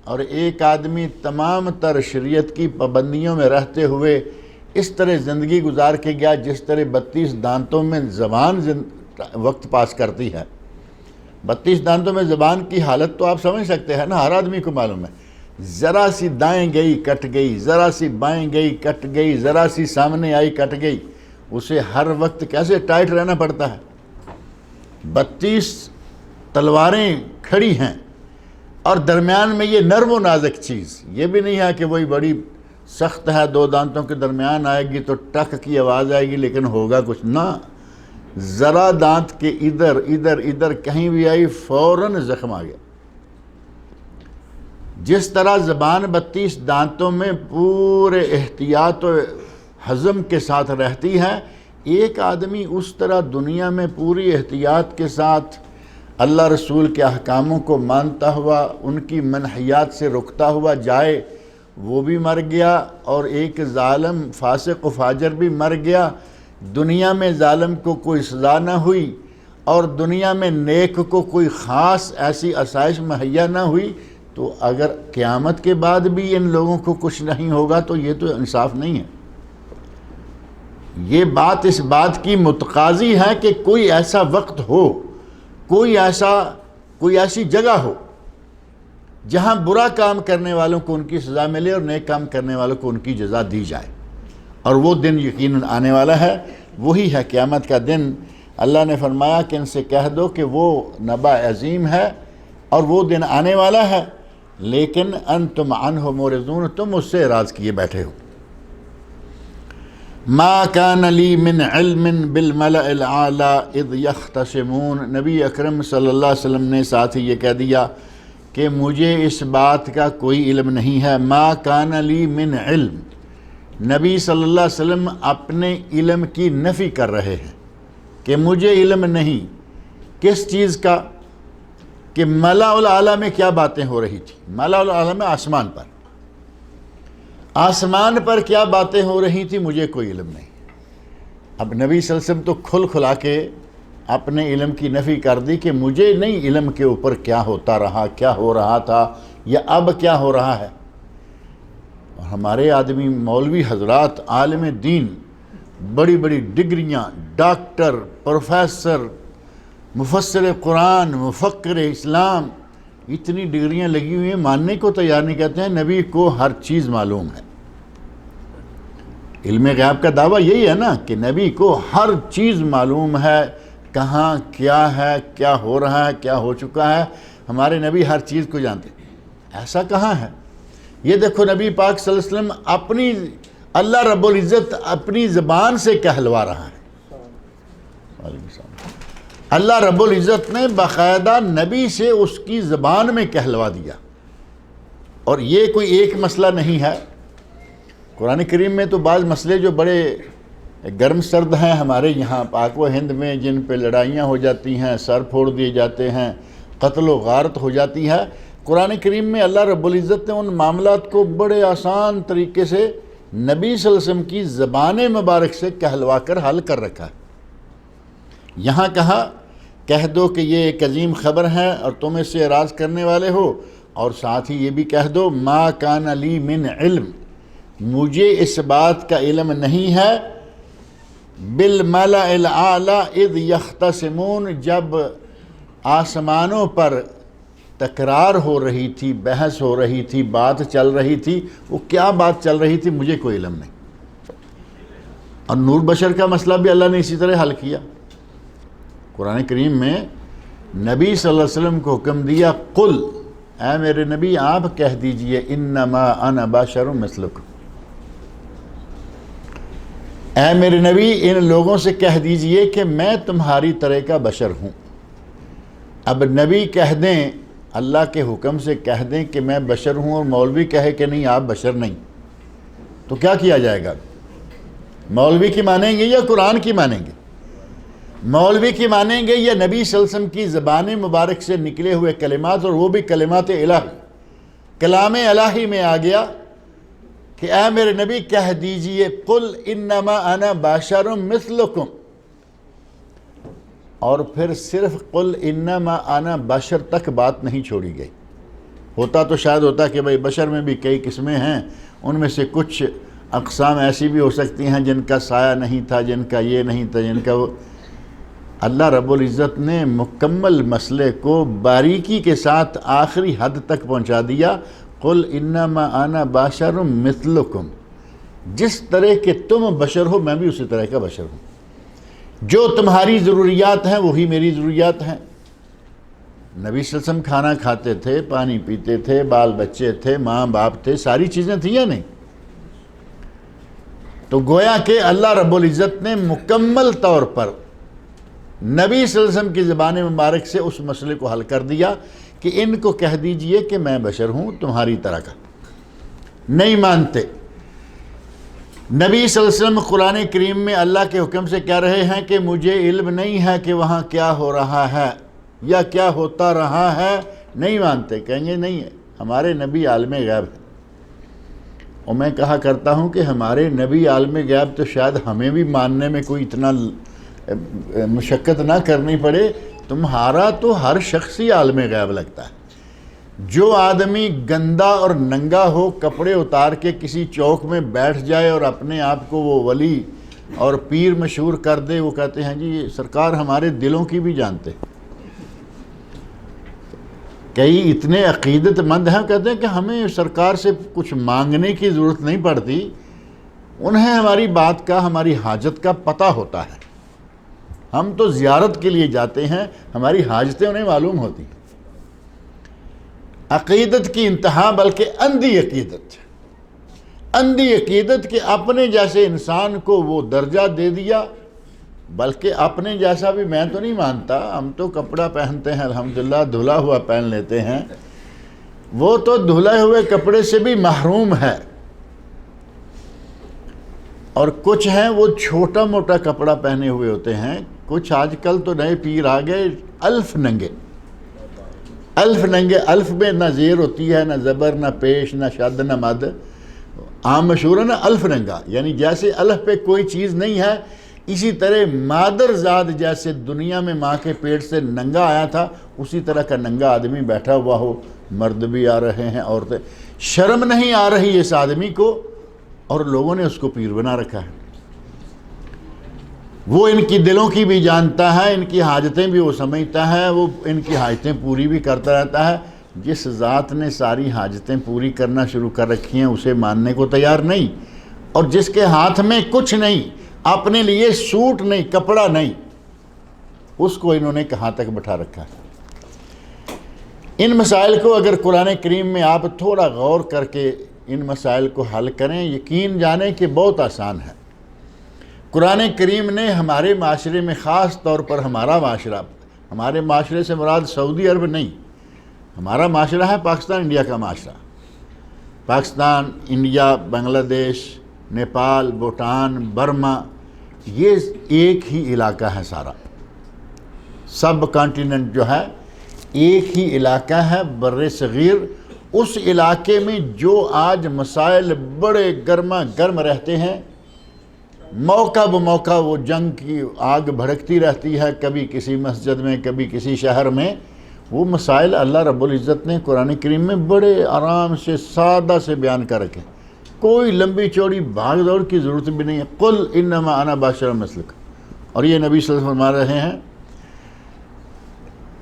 [SPEAKER 2] اور ایک آدمی تمام تر شریعت کی پابندیوں میں رہتے ہوئے اس طرح زندگی گزار کے گیا جس طرح 32 دانتوں میں زبان وقت پاس کرتی ہے۔ 32 دانتوں میں زبان کی حالت تو آپ سمجھ سکتے ہیں نا، ہر آدمی کو معلوم ہے، ذرا سی دائیں گئی کٹ گئی، ذرا سی بائیں گئی کٹ گئی، ذرا سی سامنے آئی کٹ گئی، اسے ہر وقت کیسے ٹائٹ رہنا پڑتا ہے۔ 32 تلواریں کھڑی ہیں، اور درمیان میں یہ نرم و نازک چیز، یہ بھی نہیں ہے کہ وہی بڑی سخت ہے، 2 دانتوں کے درمیان آئے گی تو ٹک کی آواز آئے گی لیکن ہوگا کچھ نہ، ذرا دانت کے ادھر ادھر ادھر کہیں بھی آئی فوراً زخم آ گیا۔ جس طرح زبان 32 دانتوں میں پورے احتیاط و حزم کے ساتھ رہتی ہے، ایک آدمی اس طرح دنیا میں پوری احتیاط کے ساتھ اللہ رسول کے احکاموں کو مانتا ہوا، ان کی منحیات سے رکتا ہوا جائے، وہ بھی مر گیا، اور ایک ظالم فاسق و فاجر بھی مر گیا، دنیا میں ظالم کو کوئی سزا نہ ہوئی، اور دنیا میں نیک کو کوئی خاص ایسی آسائش مہیا نہ ہوئی، تو اگر قیامت کے بعد بھی ان لوگوں کو کچھ نہیں ہوگا تو یہ تو انصاف نہیں ہے۔ یہ بات اس بات کی متقاضی ہے کہ کوئی ایسا وقت ہو، کوئی ایسی جگہ ہو جہاں برا کام کرنے والوں کو ان کی سزا ملے اور نیک کام کرنے والوں کو ان کی جزا دی جائے، اور وہ دن یقیناً آنے والا ہے، وہی ہے قیامت کا دن۔ اللہ نے فرمایا کہ ان سے کہہ دو کہ وہ نبا عظیم ہے اور وہ دن آنے والا ہے، لیکن انتم عنہ معرضون، تم اس سے اعراض کیے بیٹھے ہو۔ ما کان لی من علم بالملأ الاعلی اذ یختصمون، نبی اکرم صلی اللہ علیہ وسلم نے ساتھ ہی یہ کہہ دیا کہ مجھے اس بات کا کوئی علم نہیں ہے۔ ما کان لی من علم، نبی صلی اللہ علیہ وسلم اپنے علم کی نفی کر رہے ہیں کہ مجھے علم نہیں، کس چیز کا؟ کہ ملأ الاعلی میں کیا باتیں ہو رہی تھی، ملأ الاعلی میں آسمان پر، آسمان پر کیا باتیں ہو رہی تھی مجھے کوئی علم نہیں۔ اب نبی صلی اللہ علیہ وسلم تو کھل کھلا کے اپنے علم کی نفی کر دی کہ مجھے نہیں علم کے اوپر کیا ہوتا رہا، کیا ہو رہا تھا، یا اب کیا ہو رہا ہے۔ اور ہمارے آدمی مولوی حضرات عالم دین، بڑی بڑی ڈگریاں، ڈاکٹر، پروفیسر، مفسر قرآن، مفکر اسلام، اتنی ڈگریاں لگی ہوئی ہیں، ماننے کو تیار نہیں، کہتے ہیں نبی کو ہر چیز معلوم ہے۔ علم غیب کا دعویٰ یہی ہے نا کہ نبی کو ہر چیز معلوم ہے، کہاں کیا ہے، کیا ہو رہا ہے، کیا ہو چکا ہے۔ ہمارے نبی ہر چیز کو جانتے، ایسا کہاں ہے؟ یہ دیکھو نبی پاک صلی اللہ علیہ وسلم اپنی اللہ رب العزت اپنی زبان سے کہلوا رہا ہے۔ اللہ رب العزت نے باقاعدہ نبی سے اس کی زبان میں کہلوا دیا، اور یہ کوئی ایک مسئلہ نہیں ہے۔ قرآن کریم میں تو بعض مسئلے جو بڑے گرم سرد ہیں ہمارے یہاں پاک و ہند میں، جن پہ لڑائیاں ہو جاتی ہیں، سر پھوڑ دیے جاتے ہیں، قتل و غارت ہو جاتی ہے، قرآن کریم میں اللہ رب العزت نے ان معاملات کو بڑے آسان طریقے سے نبی صلی اللہ علیہ وسلم کی زبان مبارک سے کہلوا کر حل کر رکھا ہے۔ یہاں کہا کہہ دو کہ یہ ایک عظیم خبر ہے اور تم اس سے اعراض کرنے والے ہو، اور ساتھ ہی یہ بھی کہہ دو ما کان لی من علم، مجھے اس بات کا علم نہیں ہے، بالملأ الاعلی اذ یختصمون، جب آسمانوں پر تکرار ہو رہی تھی، بحث ہو رہی تھی، بات چل رہی تھی، وہ کیا بات چل رہی تھی مجھے کوئی علم نہیں۔ اور نور بشر کا مسئلہ بھی اللہ نے اسی طرح حل کیا۔ قرآن کریم میں نبی صلی اللہ علیہ وسلم کو حکم دیا قل، اے میرے نبی آپ کہہ دیجئے انما انا بشر مثلکم، اے میرے نبی ان لوگوں سے کہہ دیجئے کہ میں تمہاری طرح کا بشر ہوں۔ اب نبی کہہ دیں، اللہ کے حکم سے کہہ دیں کہ میں بشر ہوں، اور مولوی کہے کہ نہیں آپ بشر نہیں، تو کیا کیا جائے گا؟ مولوی کی مانیں گے یا قرآن کی مانیں گے؟ مولوی کی مانیں گے یا نبی صلی اللہ علیہ وسلم کی زبان مبارک سے نکلے ہوئے کلمات، اور وہ بھی کلمات الہی، کلام الہی میں آ گیا کہ اے میرے نبی کہہ دیجئے قل انما انا بشر مثلکم، اور پھر صرف قل انما انا بشر تک بات نہیں چھوڑی گئی۔ ہوتا تو شاید ہوتا کہ بھئی بشر میں بھی کئی قسمیں ہیں، ان میں سے کچھ اقسام ایسی بھی ہو سکتی ہیں جن کا سایہ نہیں تھا، جن کا یہ نہیں تھا، جن کا وہ۔ اللہ رب العزت نے مکمل مسئلے کو باریکی کے ساتھ آخری حد تک پہنچا دیا، قل انما انا بشر مثلکم، جس طرح کہ تم بشر ہو میں بھی اسی طرح کا بشر ہوں، جو تمہاری ضروریات ہیں وہی میری ضروریات ہیں۔ نبی صلی اللہ علیہ وسلم کھانا کھاتے تھے، پانی پیتے تھے، بال بچے تھے، ماں باپ تھے، ساری چیزیں تھیں یا نہیں؟ تو گویا کہ اللہ رب العزت نے مکمل طور پر نبی صلی اللہ علیہ وسلم کی زبان مبارک سے اس مسئلے کو حل کر دیا کہ ان کو کہہ دیجئے کہ میں بشر ہوں تمہاری طرح کا۔ نہیں مانتے۔ نبی صلی اللہ علیہ وسلم قرآن کریم میں اللہ کے حکم سے کہہ رہے ہیں کہ مجھے علم نہیں ہے کہ وہاں کیا ہو رہا ہے یا کیا ہوتا رہا ہے، نہیں مانتے، کہیں گے نہیں ہے ہمارے نبی عالم غیب ہے۔ اور میں کہا کرتا ہوں کہ ہمارے نبی عالم غیب تو شاید ہمیں بھی ماننے میں کوئی اتنا مشقت نہ کرنی پڑے، تمہارا تو ہر شخص ہی عالم غیب لگتا ہے۔ جو آدمی گندا اور ننگا ہو، کپڑے اتار کے کسی چوک میں بیٹھ جائے اور اپنے آپ کو وہ ولی اور پیر مشہور کر دے، وہ کہتے ہیں جی سرکار ہمارے دلوں کی بھی جانتے۔ کئی اتنے عقیدت مند ہیں کہتے ہیں کہ ہمیں سرکار سے کچھ مانگنے کی ضرورت نہیں پڑتی، انہیں ہماری بات کا، ہماری حاجت کا پتہ ہوتا ہے، ہم تو زیارت کے لیے جاتے ہیں، ہماری حاجتیں انہیں معلوم ہوتی ہیں۔ عقیدت کی انتہا بلکہ اندھی عقیدت، اندھی عقیدت کہ اپنے جیسے انسان کو وہ درجہ دے دیا، بلکہ اپنے جیسا بھی میں تو نہیں مانتا، ہم تو کپڑا پہنتے ہیں الحمدللہ، دھلا ہوا پہن لیتے ہیں، وہ تو دھلے ہوئے کپڑے سے بھی محروم ہے۔ اور کچھ ہیں وہ چھوٹا موٹا کپڑا پہنے ہوئے ہوتے ہیں، کچھ آج کل تو نئے پیر آ گئے الف ننگے، الف ننگے، الف میں نہ زیر ہوتی ہے، نہ زبر، نہ پیش، نہ شد، نہ مد، عام مشہور ہے نا الف ننگا، یعنی جیسے الف پہ کوئی چیز نہیں ہے، اسی طرح مادر زاد جیسے دنیا میں ماں کے پیٹ سے ننگا آیا تھا، اسی طرح کا ننگا آدمی بیٹھا ہوا ہو، مرد بھی آ رہے ہیں، عورتیں، شرم نہیں آ رہی اس آدمی کو، اور لوگوں نے اس کو پیر بنا رکھا ہے۔ وہ ان کی دلوں کی بھی جانتا ہے، ان کی حاجتیں بھی وہ سمجھتا ہے، وہ ان کی حاجتیں پوری بھی کرتا رہتا ہے۔ جس ذات نے ساری حاجتیں پوری کرنا شروع کر رکھی ہیں اسے ماننے کو تیار نہیں، اور جس کے ہاتھ میں کچھ نہیں، اپنے لیے سوٹ نہیں، کپڑا نہیں، اس کو انہوں نے کہاں تک بٹھا رکھا ہے۔ ان مسائل کو اگر قرآن کریم میں آپ تھوڑا غور کر کے ان مسائل کو حل کریں، یقین جانیں کہ بہت آسان ہے۔ قرآن کریم نے ہمارے معاشرے میں، خاص طور پر ہمارا معاشرہ، ہمارے معاشرے سے مراد سعودی عرب نہیں، ہمارا معاشرہ ہے پاکستان انڈیا کا معاشرہ۔ پاکستان، انڈیا، بنگلہ دیش، نیپال، بھوٹان، برما، یہ ایک ہی علاقہ ہے سارا۔ سب کانٹیننٹ جو ہے ایک ہی علاقہ ہے بر صغیر۔ اس علاقے میں جو آج مسائل بڑے گرما گرم رہتے ہیں، موقع بموقع وہ جنگ کی آگ بھڑکتی رہتی ہے، کبھی کسی مسجد میں، کبھی کسی شہر میں، وہ مسائل اللہ رب العزت نے قرآن کریم میں بڑے آرام سے سادہ سے بیان کر رکھے، کوئی لمبی چوڑی بھاگ دوڑ کی ضرورت بھی نہیں ہے۔ قل انما انا بشر مثلک، اور یہ نبی صلی اللہ علیہ وسلم فرما رہے ہیں۔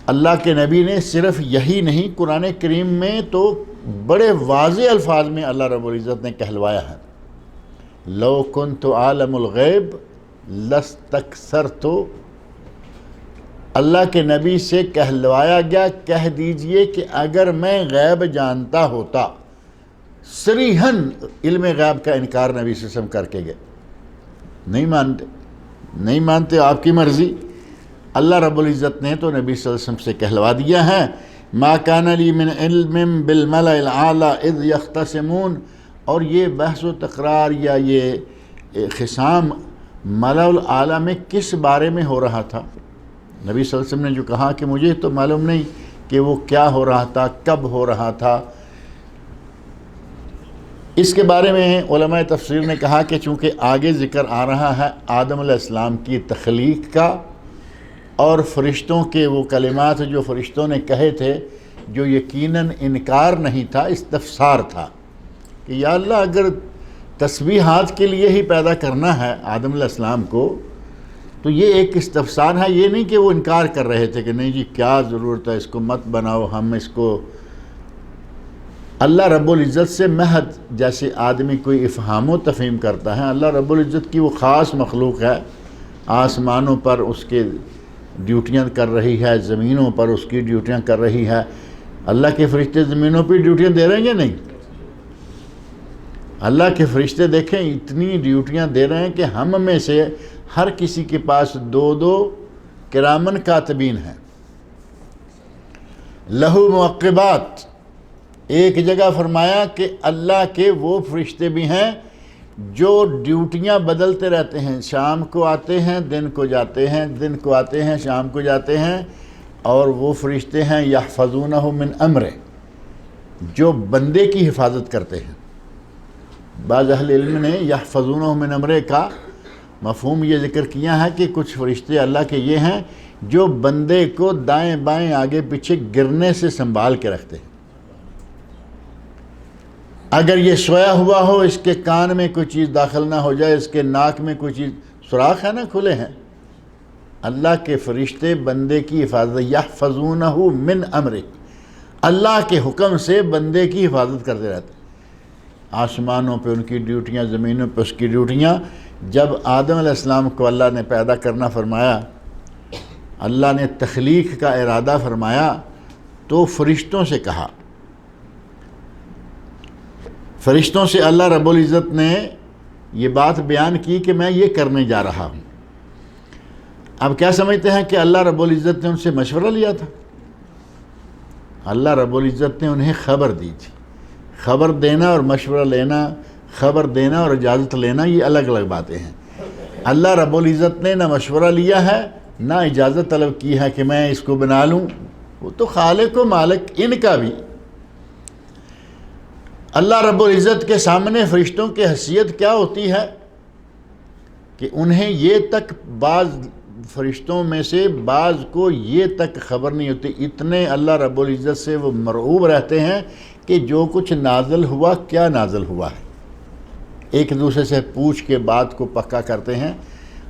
[SPEAKER 2] اللہ کے نبی نے صرف یہی نہیں، قرآن کریم میں تو بڑے واضح الفاظ میں اللہ رب العزت نے کہلوایا ہے، لو کنت عالم الغیب لاستکثرت، اللہ کے نبی سے کہلوایا گیا، کہہ دیجئے کہ اگر میں غیب جانتا ہوتا، صریحاً علم غیب کا انکار نبی صلی اللہ علیہ وسلم کر کے گئے، نہیں مانتے آپ کی مرضی۔ اللہ رب العزت نے تو نبی صلی اللہ علیہ وسلم سے کہلوا دیا ہے، ما کان لی من علم بالملأ الاعلی اذ یختصمون، اور یہ بحث و تکرار یا یہ خصام ملأ الاعلی میں کس بارے میں ہو رہا تھا؟ نبی صلی اللہ علیہ وسلم نے جو کہا کہ مجھے تو معلوم نہیں کہ وہ کیا ہو رہا تھا، کب ہو رہا تھا۔ اس کے بارے میں علماء تفسیر نے کہا کہ چونکہ آگے ذکر آ رہا ہے آدم علیہ السلام کی تخلیق کا، اور فرشتوں کے وہ کلمات جو فرشتوں نے کہے تھے، جو یقیناً انکار نہیں تھا، استفسار تھا کہ یا اللہ اگر تسبیحات کے لیے ہی پیدا کرنا ہے آدم علیہ السلام کو، تو یہ ایک استفسار ہے، یہ نہیں کہ وہ انکار کر رہے تھے کہ نہیں جی کیا ضرورت ہے، اس کو مت بناؤ، ہم اس کو۔ اللہ رب العزت سے محض جیسے آدمی کوئی افہام و تفہیم کرتا ہے، اللہ رب العزت کی وہ خاص مخلوق ہے، آسمانوں پر اس کے ڈیوٹیاں کر رہی ہے، زمینوں پر اس کی ڈیوٹیاں کر رہی ہے۔ اللہ کے فرشتے زمینوں پہ ڈیوٹیاں دے رہے ہیں یا نہیں؟ اللہ کے فرشتے دیکھیں اتنی ڈیوٹیاں دے رہے ہیں کہ ہم میں سے ہر کسی کے پاس 2 کرامن کاتبین ہیں، لہو معقبات۔ ایک جگہ فرمایا کہ اللہ کے وہ فرشتے بھی ہیں جو ڈیوٹیاں بدلتے رہتے ہیں، شام کو آتے ہیں، دن کو جاتے ہیں، دن کو آتے ہیں، شام کو جاتے ہیں، اور وہ فرشتے ہیں یحفظونہ من امرہ، جو بندے کی حفاظت کرتے ہیں۔ بعض اہل علم نے یحفظونہ من امرہ کا مفہوم یہ ذکر کیا ہے کہ کچھ فرشتے اللہ کے یہ ہیں جو بندے کو دائیں بائیں آگے پیچھے گرنے سے سنبھال کے رکھتے ہیں۔ اگر یہ سویا ہوا ہو، اس کے کان میں کوئی چیز داخل نہ ہو جائے، اس کے ناک میں کوئی چیز، سوراخ ہے نا، کھلے ہیں۔ اللہ کے فرشتے بندے کی حفاظت، یحفظونہ من امرہ، اللہ کے حکم سے بندے کی حفاظت کرتے رہتے ہیں۔ آسمانوں پہ ان کی ڈیوٹیاں، زمینوں پہ اس کی ڈیوٹیاں۔ جب آدم علیہ السلام کو اللہ نے پیدا کرنا فرمایا، اللہ نے تخلیق کا ارادہ فرمایا، تو فرشتوں سے کہا، فرشتوں سے اللہ رب العزت نے یہ بات بیان کی کہ میں یہ کرنے جا رہا ہوں۔ اب کیا سمجھتے ہیں کہ اللہ رب العزت نے ان سے مشورہ لیا تھا؟ اللہ رب العزت نے انہیں خبر دی تھی۔ خبر دینا اور مشورہ لینا، خبر دینا اور اجازت لینا، یہ الگ الگ باتیں ہیں۔ اللہ رب العزت نے نہ مشورہ لیا ہے، نہ اجازت طلب کی ہے کہ میں اس کو بنا لوں، وہ تو خالق و مالک ان کا بھی۔ اللہ رب العزت کے سامنے فرشتوں کی حیثیت کیا ہوتی ہے کہ انہیں یہ تک، بعض فرشتوں میں سے بعض کو یہ تک خبر نہیں ہوتی، اتنے اللہ رب العزت سے وہ مرعوب رہتے ہیں کہ جو کچھ نازل ہوا، کیا نازل ہوا ہے، ایک دوسرے سے پوچھ کے بات کو پکا کرتے ہیں۔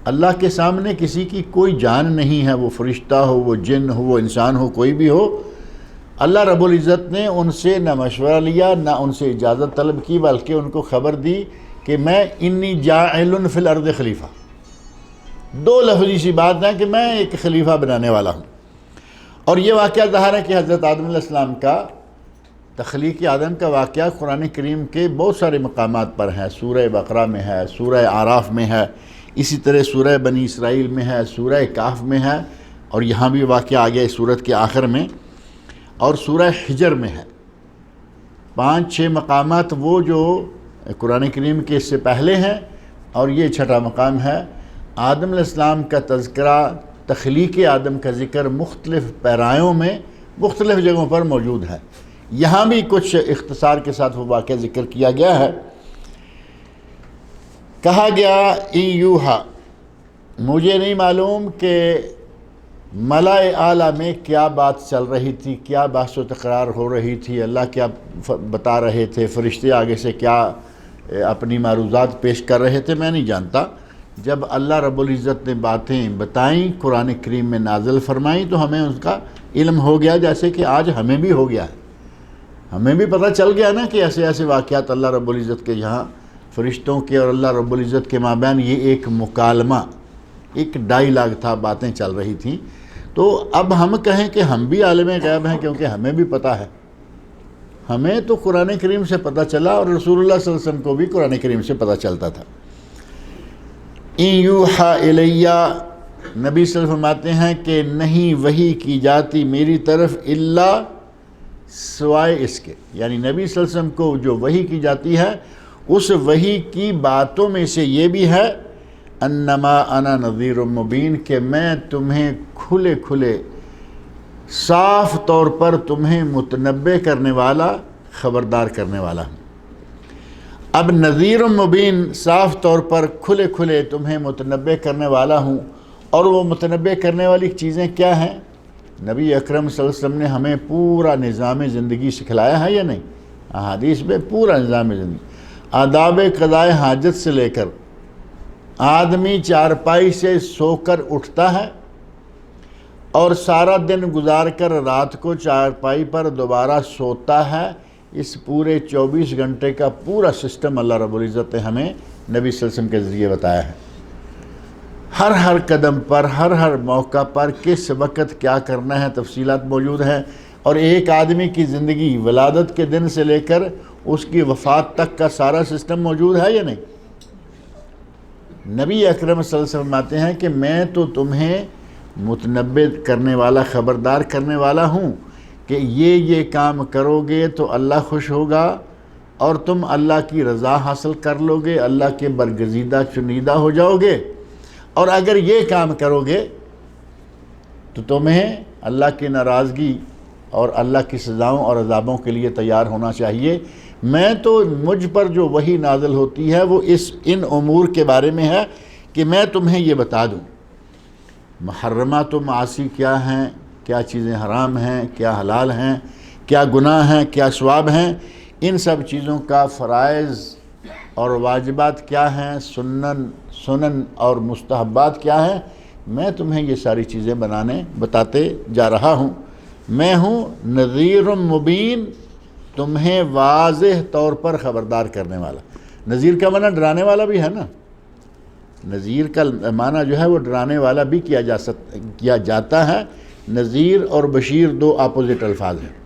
[SPEAKER 2] اللہ کے سامنے کسی کی کوئی جان نہیں ہے، وہ فرشتہ ہو، وہ جن ہو، وہ انسان ہو، کوئی بھی ہو۔ اللہ رب العزت نے ان سے نہ مشورہ لیا، نہ ان سے اجازت طلب کی، بلکہ ان کو خبر دی کہ میں انی جاعل فی الارض خلیفہ، دو لفظی سی بات ہے کہ میں ایک خلیفہ بنانے والا ہوں۔ اور یہ واقعہ ظاہر ہے کہ حضرت آدم علیہ السلام کا تخلیق آدم کا واقعہ قرآن کریم کے بہت سارے مقامات پر ہے، سورہ بقرہ میں ہے، سورہ اعراف میں ہے، اسی طرح سورہ بنی اسرائیل میں ہے، سورہ کہف میں ہے، اور یہاں بھی واقعہ آ گیا اس سورت کے آخر میں، اور سورہ حجر میں ہے۔ 5-6 مقامات وہ جو قرآن کریم کے اس سے پہلے ہیں، اور یہ چھٹا مقام ہے۔ آدم علیہ السلام کا تذکرہ، تخلیق آدم کا ذکر مختلف پیرایوں میں مختلف جگہوں پر موجود ہے۔ یہاں بھی کچھ اختصار کے ساتھ وہ واقعہ ذکر کیا گیا ہے۔ کہا گیا این یوہا، مجھے نہیں معلوم کہ ملائے اعلیٰ میں کیا بات چل رہی تھی، کیا بحث و تقرار ہو رہی تھی، اللہ کیا بتا رہے تھے، فرشتے آگے سے کیا اپنی معروضات پیش کر رہے تھے، میں نہیں جانتا۔ جب اللہ رب العزت نے باتیں بتائیں، قرآن کریم میں نازل فرمائیں، تو ہمیں اس کا علم ہو گیا، جیسے کہ آج ہمیں بھی ہو گیا ہے۔ ہمیں بھی پتہ چل گیا نا کہ ایسے ایسے واقعات اللہ رب العزت کے یہاں فرشتوں کے اور اللہ رب العزت کے مابین یہ ایک مکالمہ، ایک ڈائیلاگ تھا، باتیں چل رہی تھیں۔ تو اب ہم کہیں کہ ہم بھی عالم غیب ہیں، کیونکہ ہمیں بھی پتہ ہے۔ ہمیں تو قرآن کریم سے پتہ چلا، اور رسول اللہ صلی اللہ علیہ وسلم کو بھی قرآن کریم سے پتہ چلتا تھا۔ این یوحا الیہ، نبی صلی اللہ علیہ وسلم فرماتے ہیں کہ نہیں وحی کی جاتی میری طرف الا سوائے اس کے، یعنی نبی صلی اللہ علیہ وسلم کو جو وحی کی جاتی ہے، اس وحی کی باتوں میں سے یہ بھی ہے انما انا نذیر مبین، کہ میں تمہیں کھلے کھلے صاف طور پر تمہیں متنبع کرنے والا، خبردار کرنے والا ہوں۔ اب نذیر مبین، صاف طور پر کھلے کھلے تمہیں متنبع کرنے والا ہوں، اور وہ متنبع کرنے والی چیزیں کیا ہیں؟ نبی اکرم صلی اللہ علیہ وسلم نے ہمیں پورا نظام زندگی سکھلایا ہے یا نہیں؟ احادیث میں پورا نظام زندگی، آداب قضائے حاجت سے لے کر آدمی چارپائی سے سو کر اٹھتا ہے اور سارا دن گزار کر رات کو چارپائی پر دوبارہ سوتا ہے، اس پورے 24 گھنٹے کا پورا سسٹم اللہ رب العزت نے ہمیں نبی صلی اللہ علیہ وسلم کے ذریعے بتایا ہے۔ ہر قدم پر، ہر موقع پر کس وقت کیا کرنا ہے، تفصیلات موجود ہیں، اور ایک آدمی کی زندگی ولادت کے دن سے لے کر اس کی وفات تک کا سارا سسٹم موجود ہے یا نہیں؟ نبی اکرم صلی اللہ علیہ وسلم فرماتے ہیں کہ میں تو تمہیں متنبع کرنے والا، خبردار کرنے والا ہوں کہ یہ کام کرو گے تو اللہ خوش ہوگا، اور تم اللہ کی رضا حاصل کر لو گے، اللہ کے برگزیدہ چنیدہ ہو جاؤ گے، اور اگر یہ کام کرو گے تو تمہیں اللہ کی ناراضگی اور اللہ کی سزاؤں اور عذابوں کے لیے تیار ہونا چاہیے۔ میں تو مجھ پر جو وحی نازل ہوتی ہے وہ ان امور کے بارے میں ہے کہ میں تمہیں یہ بتا دوں محرمات و معاصی کیا ہیں، کیا چیزیں حرام ہیں، کیا حلال ہیں، کیا گناہ ہیں، کیا ثواب ہیں، ان سب چیزوں کا فرائض اور واجبات کیا ہیں، سنن اور مستحبات کیا ہیں، میں تمہیں یہ ساری چیزیں بتاتے جا رہا ہوں۔ میں ہوں نذیر مبین، تمہیں واضح طور پر خبردار کرنے والا۔ نذیر کا معنی ڈرانے والا بھی ہے نا، نذیر کا معنی جو ہے وہ ڈرانے والا بھی کیا جاتا ہے۔ نذیر اور بشیر دو اپوزٹ الفاظ ہیں۔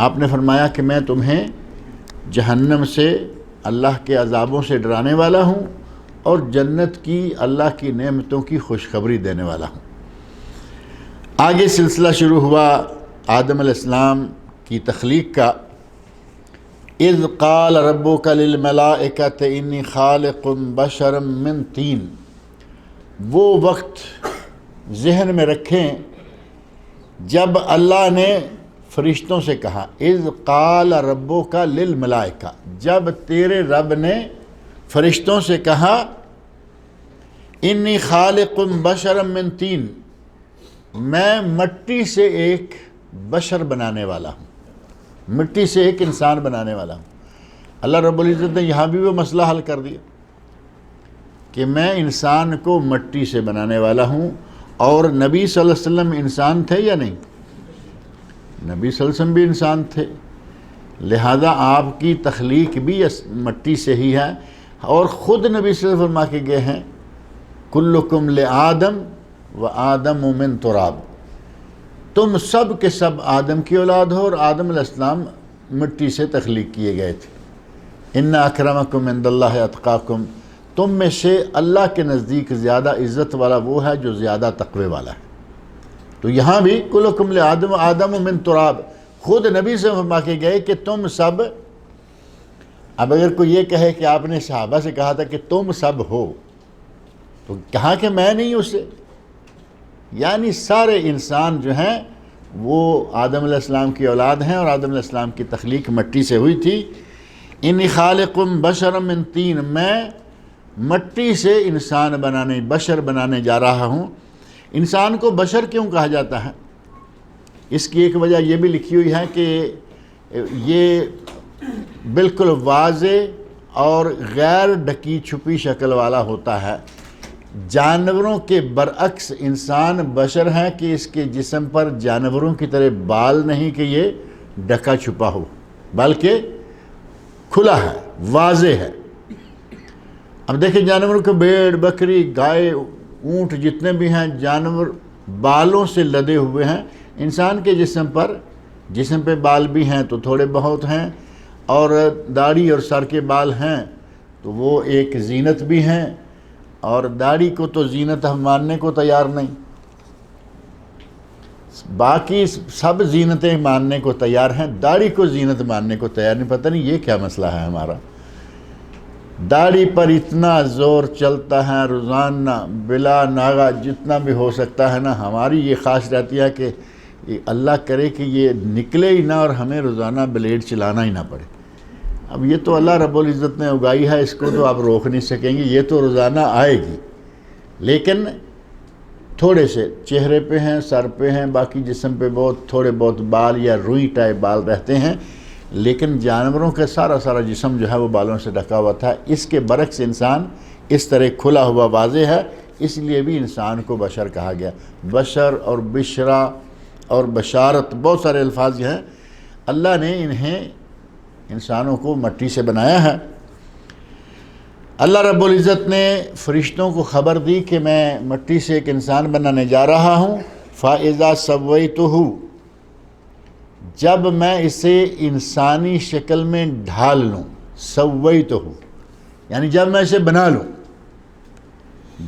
[SPEAKER 2] آپ نے فرمایا کہ میں تمہیں جہنم سے، اللہ کے عذابوں سے ڈرانے والا ہوں، اور جنت کی، اللہ کی نعمتوں کی خوشخبری دینے والا ہوں۔ آگے سلسلہ شروع ہوا آدم علیہ السلام کی تخلیق کا۔ اذ قال ربک للملائکۃ انی خالق بشرا من طین، وہ وقت ذہن میں رکھیں جب اللہ نے فرشتوں سے کہا، اذ قال ربک للملائکہ، جب تیرے رب نے فرشتوں سے کہا انی خالق بشرا من طین، میں مٹی سے ایک بشر بنانے والا ہوں، مٹی سے ایک انسان بنانے والا ہوں۔ اللہ رب العزت نے یہاں بھی وہ مسئلہ حل کر دیا کہ میں انسان کو مٹی سے بنانے والا ہوں، اور نبی صلی اللہ علیہ وسلم انسان تھے یا نہیں؟ نبی صلی اللہ علیہ وسلم بھی انسان تھے، لہذا آپ کی تخلیق بھی مٹی سے ہی ہے، اور خود نبی صلی اللہ علیہ وسلم فرما کے گئے ہیں کلکم لآدم و آدم من تراب، تم سب کے سب آدم کی اولاد ہو اور آدم علیہ السلام مٹی سے تخلیق کیے گئے تھے۔ ان اکرمکم عند اللہ اتقاکم، تم میں سے اللہ کے نزدیک زیادہ عزت والا وہ ہے جو زیادہ تقوی والا ہے۔ تو یہاں بھی کلکم لآدم و آدم من تراب، خود نبی سے فرما کے گئے کہ تم سب، اب اگر کوئی یہ کہے کہ آپ نے صحابہ سے کہا تھا کہ تم سب ہو، تو کہا کہ میں نہیں اسے، یعنی سارے انسان جو ہیں وہ آدم علیہ السلام کی اولاد ہیں اور آدم علیہ السلام کی تخلیق مٹی سے ہوئی تھی۔ انی خالق بشر من طین، میں مٹی سے انسان بنانے، بشر بنانے جا رہا ہوں۔ انسان کو بشر کیوں کہا جاتا ہے؟ اس کی ایک وجہ یہ بھی لکھی ہوئی ہے کہ یہ بالکل واضح اور غیر ڈکی چھپی شکل والا ہوتا ہے۔ جانوروں کے برعکس انسان بشر ہیں کہ اس کے جسم پر جانوروں کی طرح بال نہیں کہ یہ ڈکا چھپا ہو، بلکہ کھلا ہے، واضح ہے۔ اب دیکھیں جانوروں کے بھیڑ، بکری، گائے، اونٹ جتنے بھی ہیں جانور بالوں سے لدے ہوئے ہیں۔ انسان کے جسم پہ بال بھی ہیں تو تھوڑے بہت ہیں، اور داڑھی اور سر کے بال ہیں تو وہ ایک زینت بھی ہیں، اور داڑھی کو تو زینت ہم ماننے کو تیار نہیں، باقی سب زینتیں ماننے کو تیار ہیں، داڑھی کو زینت ماننے کو تیار نہیں۔ پتہ نہیں یہ کیا مسئلہ ہے ہمارا، داڑھی پر اتنا زور چلتا ہے روزانہ بلا ناغہ جتنا بھی ہو سکتا ہے نا۔ ہماری یہ خواہش رہتی ہے کہ اللہ کرے کہ یہ نکلے ہی نہ اور ہمیں روزانہ بلیڈ چلانا ہی نہ پڑے۔ اب یہ تو اللہ رب العزت نے اگائی ہے، اس کو تو آپ روک نہیں سکیں گے، یہ تو روزانہ آئے گی، لیکن تھوڑے سے چہرے پہ ہیں، سر پہ ہیں، باقی جسم پہ بہت تھوڑے بہت بال یا روئی ٹائپ بال رہتے ہیں، لیکن جانوروں کا سارا جسم جو ہے وہ بالوں سے ڈھکا ہوا تھا۔ اس کے برعکس انسان اس طرح کھلا ہوا واضح ہے، اس لیے بھی انسان کو بشر کہا گیا۔ بشر اور بشرا اور بشارت بہت سارے الفاظ ہیں، اللہ نے انہیں انسانوں کو مٹی سے بنایا ہے۔ اللہ رب العزت نے فرشتوں کو خبر دی کہ میں مٹی سے ایک انسان بنانے جا رہا ہوں، فَإِذَا سَوَّيْتُهُ، جب میں اسے انسانی شکل میں ڈھال لوں، سویتہ یعنی جب میں اسے بنا لوں،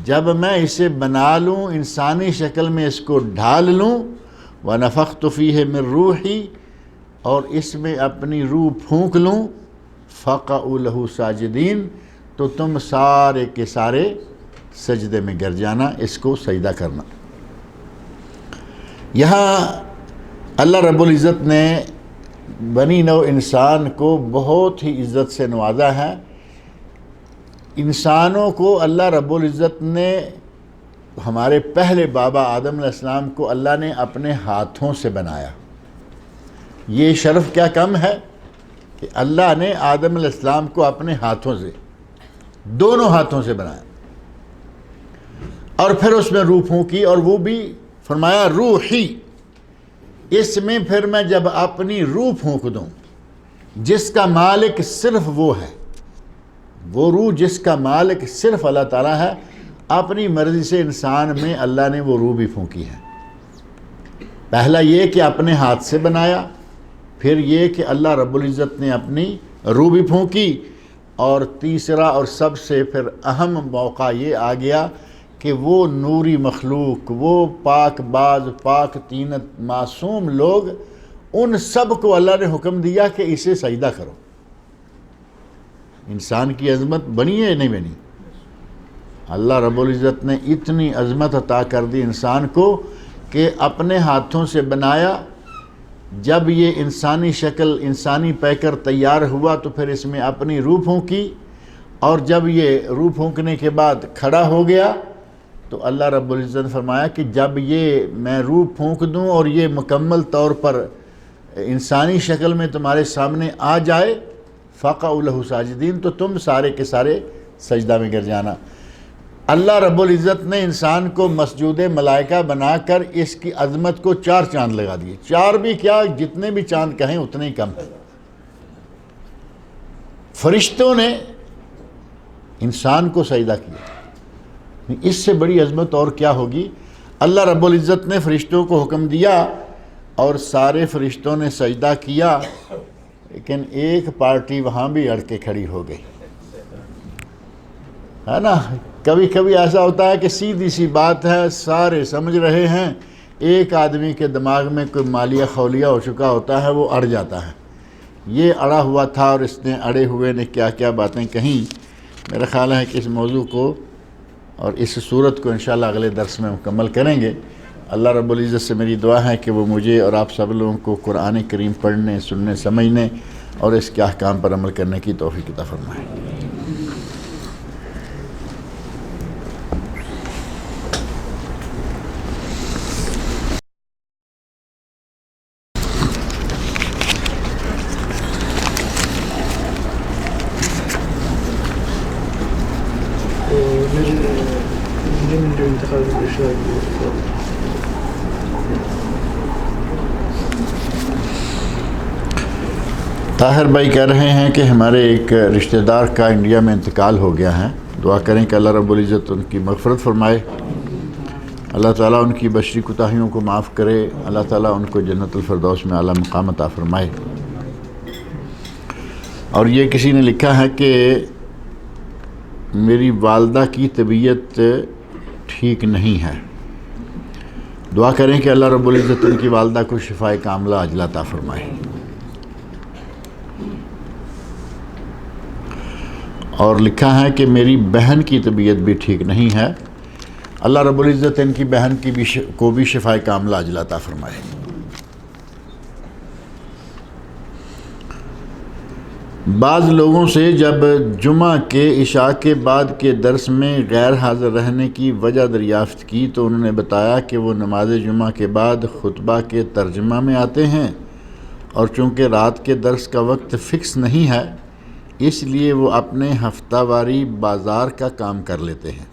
[SPEAKER 2] جب میں اسے بنا لوں انسانی شکل میں اس کو ڈھال لوں، وَنَفَخْتُ فِيهِ مِن رُوحِي، اور اس میں اپنی روح پھونک لوں، فَقَعُوا لَهُ ساجدین، تو تم سارے کے سارے سجدے میں گر جانا، اس کو سجدہ کرنا۔ یہاں اللہ رب العزت نے بنی نوع انسان کو بہت ہی عزت سے نوازا ہے۔ انسانوں کو اللہ رب العزت نے، ہمارے پہلے بابا آدم علیہ السلام کو اللہ نے اپنے ہاتھوں سے بنایا۔ یہ شرف کیا کم ہے کہ اللہ نے آدم علیہ السلام کو اپنے ہاتھوں سے، دونوں ہاتھوں سے بنایا، اور پھر اس میں روح پھونکی، اور وہ بھی فرمایا روحی، اس میں پھر میں جب اپنی روح پھونک دوں، جس کا مالک صرف وہ ہے، وہ روح جس کا مالک صرف اللہ تعالیٰ ہے، اپنی مرضی سے انسان میں اللہ نے وہ روح بھی پھونکی ہے۔ پہلا یہ کہ اپنے ہاتھ سے بنایا، پھر یہ کہ اللہ رب العزت نے اپنی روح بھی پھونکی، اور تیسرا اور سب سے پھر اہم موقع یہ آ گیا کہ وہ نوری مخلوق، وہ پاک باز، پاک طینت معصوم لوگ، ان سب کو اللہ نے حکم دیا کہ اسے سجدہ کرو۔ انسان کی عظمت بنی ہے نہیں بنی؟ اللہ رب العزت نے اتنی عظمت عطا کر دی انسان کو کہ اپنے ہاتھوں سے بنایا، جب یہ انسانی شکل، انسانی پیکر تیار ہوا تو پھر اس میں اپنی روح پھونکی، اور جب یہ روح پھونکنے کے بعد کھڑا ہو گیا تو اللہ رب العزت نے فرمایا کہ جب یہ میں روح پھونک دوں اور یہ مکمل طور پر انسانی شکل میں تمہارے سامنے آ جائے، فَقَعُوا لَهُ ساجدین، تو تم سارے کے سارے سجدہ میں گر جانا۔ اللہ رب العزت نے انسان کو مسجود ملائکہ بنا کر اس کی عظمت کو 4 چاند لگا دیے، 4 بھی کیا، جتنے بھی چاند کہیں اتنے ہی کم ہے۔ فرشتوں نے انسان کو سجدہ کیا، اس سے بڑی عظمت اور کیا ہوگی؟ اللہ رب العزت نے فرشتوں کو حکم دیا اور سارے فرشتوں نے سجدہ کیا، لیکن ایک پارٹی وہاں بھی اڑ کے کھڑی ہو گئی، ہے نا؟ کبھی کبھی ایسا ہوتا ہے کہ سیدھی سی بات ہے، سارے سمجھ رہے ہیں، ایک آدمی کے دماغ میں کوئی مالیہ خولیہ ہو چکا ہوتا ہے، وہ اڑ جاتا ہے۔ یہ اڑا ہوا تھا اور اس نے اڑے ہوئے نے کیا کیا باتیں کہیں۔ میرا خیال ہے کہ اس موضوع کو اور اس صورت کو انشاءاللہ اگلے درس میں مکمل کریں گے۔ اللہ رب العزت سے میری دعا ہے کہ وہ مجھے اور آپ سب لوگوں کو قرآن کریم پڑھنے، سننے، سمجھنے اور اس کے احکام پر عمل کرنے کی توفیق عطا فرمائے۔ طاہر بھائی کہہ رہے ہیں کہ ہمارے ایک رشتہ دار کا انڈیا میں انتقال ہو گیا ہے، دعا کریں کہ اللہ رب العزت ان کی مغفرت فرمائے، اللہ تعالیٰ ان کی بشری کوتاہیوں کو معاف کرے، اللہ تعالیٰ ان کو جنت الفردوس میں اعلیٰ مقام عطا فرمائے۔ اور یہ کسی نے لکھا ہے کہ میری والدہ کی طبیعت ٹھیک نہیں ہے، دعا کریں کہ اللہ رب العزت ان کی والدہ کو شفائے کاملہ عاجلہ عطا فرمائے۔ اور لکھا ہے کہ میری بہن کی طبیعت بھی ٹھیک نہیں ہے، اللہ رب العزت ان کی بہن کی کو بھی شفائے کاملہ عاجلہ عطا فرمائے۔ بعض لوگوں سے جب جمعہ کے عشاء کے بعد کے درس میں غیر حاضر رہنے کی وجہ دریافت کی تو انہوں نے بتایا کہ وہ نماز جمعہ کے بعد خطبہ کے ترجمہ میں آتے ہیں، اور چونکہ رات کے درس کا وقت فکس نہیں ہے اس لیے وہ اپنے ہفتہ واری بازار کا کام کر لیتے ہیں۔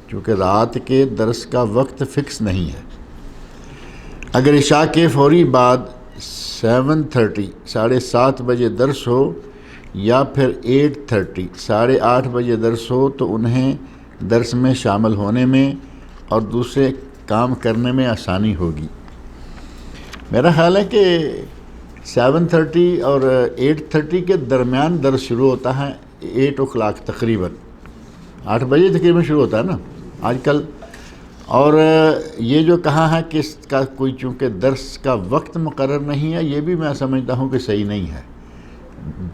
[SPEAKER 2] چونکہ رات کے درس کا وقت فکس نہیں ہے، اگر عشاء کے فوری بعد 7:30 7:30 بجے درس ہو یا پھر 8:30 8:30 بجے درس ہو تو انہیں درس میں شامل ہونے میں اور دوسرے کام کرنے میں آسانی ہوگی۔ میرا خیال ہے کہ 7:30 اور 8:30 کے درمیان درس شروع ہوتا ہے، 8 o'clock تقریباً 8 بجے تقریباً شروع ہوتا ہے نا آج کل۔ اور یہ جو کہا ہے کہ اس کا کوئی چونکہ درس کا وقت مقرر نہیں ہے، یہ بھی میں سمجھتا ہوں کہ صحیح نہیں ہے۔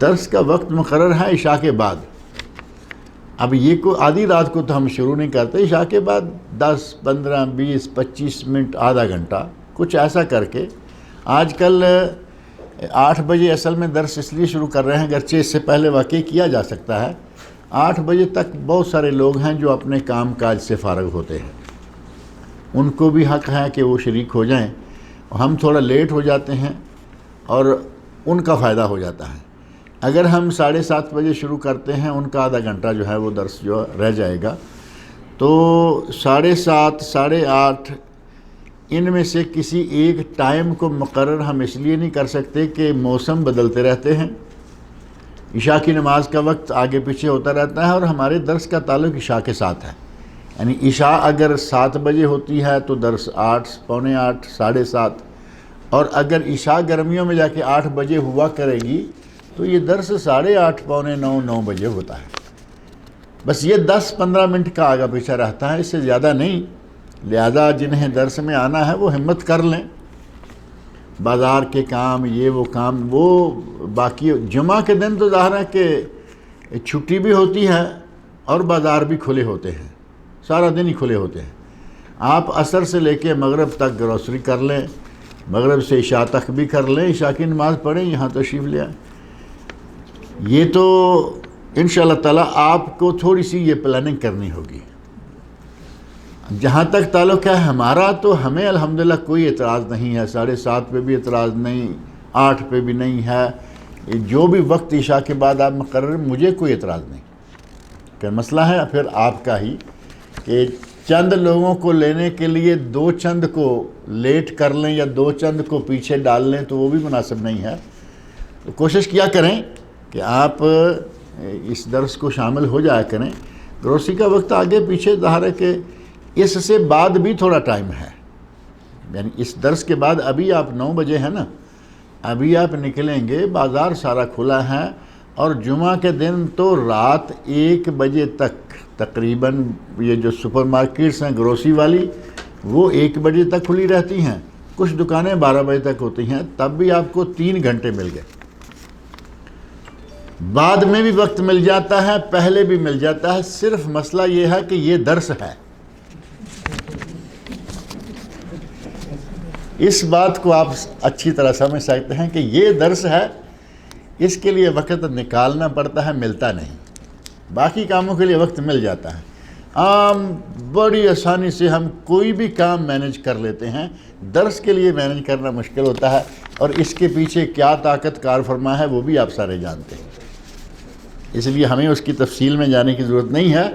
[SPEAKER 2] درس کا وقت مقرر ہے عشاء کے بعد۔ اب یہ کوئی آدھی رات کو تو ہم شروع نہیں کرتے، عشاء کے بعد 10 15 20 25 منٹ آدھا گھنٹہ کچھ ایسا کر کے۔ آج کل 8 بجے اصل میں درس اس لیے شروع کر رہے ہیں، اگرچہ اس سے پہلے واقع کیا جا سکتا ہے۔ 8 بجے تک بہت سارے لوگ ہیں جو اپنے کام کاج سے فارغ ہوتے ہیں، ان کو بھی حق ہے کہ وہ شریک ہو جائیں۔ ہم تھوڑا لیٹ ہو جاتے ہیں اور ان کا فائدہ ہو جاتا ہے۔ اگر ہم 7:30 بجے شروع کرتے ہیں، ان کا آدھا گھنٹہ جو ہے وہ درس جو رہ جائے گا، تو 7:30 8:30 ان میں سے کسی ایک ٹائم کو مقرر ہم اس لیے نہیں کر سکتے کہ موسم بدلتے رہتے ہیں، عشاء کی نماز کا وقت آگے پیچھے ہوتا رہتا ہے اور ہمارے درس کا تعلق عشاء کے ساتھ ہے۔ یعنی عشاء اگر 7 بجے ہوتی ہے تو درس 8 پونے 8 7:30، اور اگر عشاء گرمیوں میں جا کے 8 بجے ہوا کرے گی تو یہ درس 8:30 پونے 9 9 بجے ہوتا ہے۔ بس یہ 10-15 منٹ کا آگا پیچھے رہتا ہے، اس سے زیادہ نہیں۔ لہذا جنہیں درس میں آنا ہے وہ ہمت کر لیں، بازار کے کام یہ وہ کام، وہ باقی جمعہ کے دن تو ظاہر ہے کہ چھٹی بھی ہوتی ہے اور بازار بھی کھلے ہوتے ہیں، سارا دن ہی کھلے ہوتے ہیں۔ آپ عصر سے لے کے مغرب تک گروسری کر لیں، مغرب سے عشاء تک بھی کر لیں، عشاء کی نماز پڑھیں، یہاں تشریف لے آئیں۔ یہ تو انشاءاللہ تعالیٰ آپ کو تھوڑی سی یہ پلاننگ کرنی ہوگی۔ جہاں تک تعلق ہے ہمارا، تو ہمیں الحمدللہ کوئی اعتراض نہیں ہے، 7:30 پہ بھی اعتراض نہیں، 8 پہ بھی نہیں ہے، جو بھی وقت عشاء کے بعد آپ مقرر، مجھے کوئی اعتراض نہیں۔ کہ مسئلہ ہے پھر آپ کا ہی کہ چند لوگوں کو لینے کے لیے 2 چند کو لیٹ کر لیں یا 2 چند کو پیچھے ڈال لیں تو وہ بھی مناسب نہیں ہے۔ تو کوشش کیا کریں کہ آپ اس درس کو شامل ہو جایا کریں۔ گروسی کا وقت آگے پیچھے ظاہر ہے کہ اس سے بعد بھی تھوڑا ٹائم ہے، یعنی اس درس کے بعد ابھی آپ 9 بجے ہیں نا، ابھی آپ نکلیں گے، بازار سارا کھلا ہے، اور جمعہ کے دن تو رات 1 بجے تک تقریباً یہ جو سپر مارکیٹس ہیں گروسی والی وہ 1 بجے تک کھلی رہتی ہیں، کچھ دکانیں 12 بجے تک ہوتی ہیں، تب بھی آپ کو 3 گھنٹے مل گئے۔ بعد میں بھی وقت مل جاتا ہے، پہلے بھی مل جاتا ہے، صرف مسئلہ یہ ہے کہ یہ درس ہے۔ اس بات کو آپ اچھی طرح سمجھ سکتے ہیں کہ یہ درس ہے، اس کے لیے وقت نکالنا پڑتا ہے، ملتا نہیں۔ باقی کاموں کے لیے وقت مل جاتا ہے، عام بڑی آسانی سے ہم کوئی بھی کام مینج کر لیتے ہیں، درس کے لیے مینج کرنا مشکل ہوتا ہے، اور اس کے پیچھے کیا طاقت کار فرما ہے وہ بھی آپ سارے جانتے ہیں، اس لیے ہمیں اس کی تفصیل میں جانے کی ضرورت نہیں ہے۔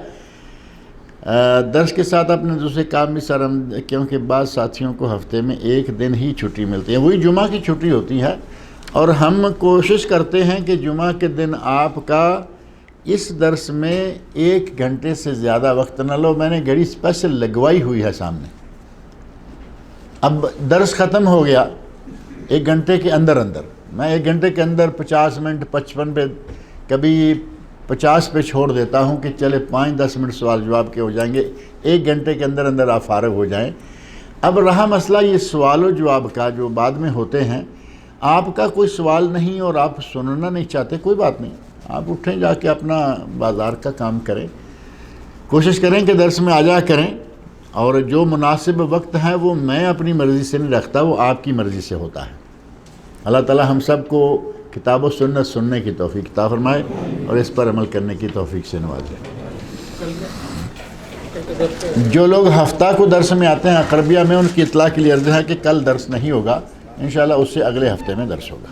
[SPEAKER 2] درس کے ساتھ اپنے دوسرے کام بھی کیونکہ بعض ساتھیوں کو ہفتے میں 1 دن ہی چھٹی ملتی ہے، وہی جمعہ کی چھٹی ہوتی ہے، اور ہم کوشش کرتے ہیں کہ جمعہ کے دن آپ کا اس درس میں 1 گھنٹے سے زیادہ وقت نہ لو۔ میں نے گھڑی اسپیشل لگوائی ہوئی ہے سامنے، اب درس ختم ہو گیا 1 گھنٹے کے اندر میں 1 گھنٹے کے اندر 50 منٹ 55 پہ کبھی 50 پہ چھوڑ دیتا ہوں کہ چلے 5-10 منٹ سوال جواب کے ہو جائیں گے، 1 گھنٹے کے اندر آپ فارغ ہو جائیں۔ اب رہا مسئلہ یہ سوال و جواب کا جو بعد میں ہوتے ہیں، آپ کا کوئی سوال نہیں اور آپ سننا نہیں چاہتے، کوئی بات نہیں، آپ اٹھیں جا کے اپنا بازار کا کام کریں، کوشش کریں کہ درس میں آ جا کریں، اور جو مناسب وقت ہے وہ میں اپنی مرضی سے نہیں رکھتا، وہ آپ کی مرضی سے ہوتا ہے۔ اللہ تعالی ہم سب کو کتاب و سنت سننے کی توفیق عطا فرمائے اور اس پر عمل کرنے کی توفیق سے نوازے۔ جو لوگ ہفتہ کو درس میں آتے ہیں اقربیہ میں، ان کی اطلاع کے لیے عرض ہے کہ کل درس نہیں ہوگا، انشاءاللہ اس سے اگلے ہفتے میں درس ہوگا۔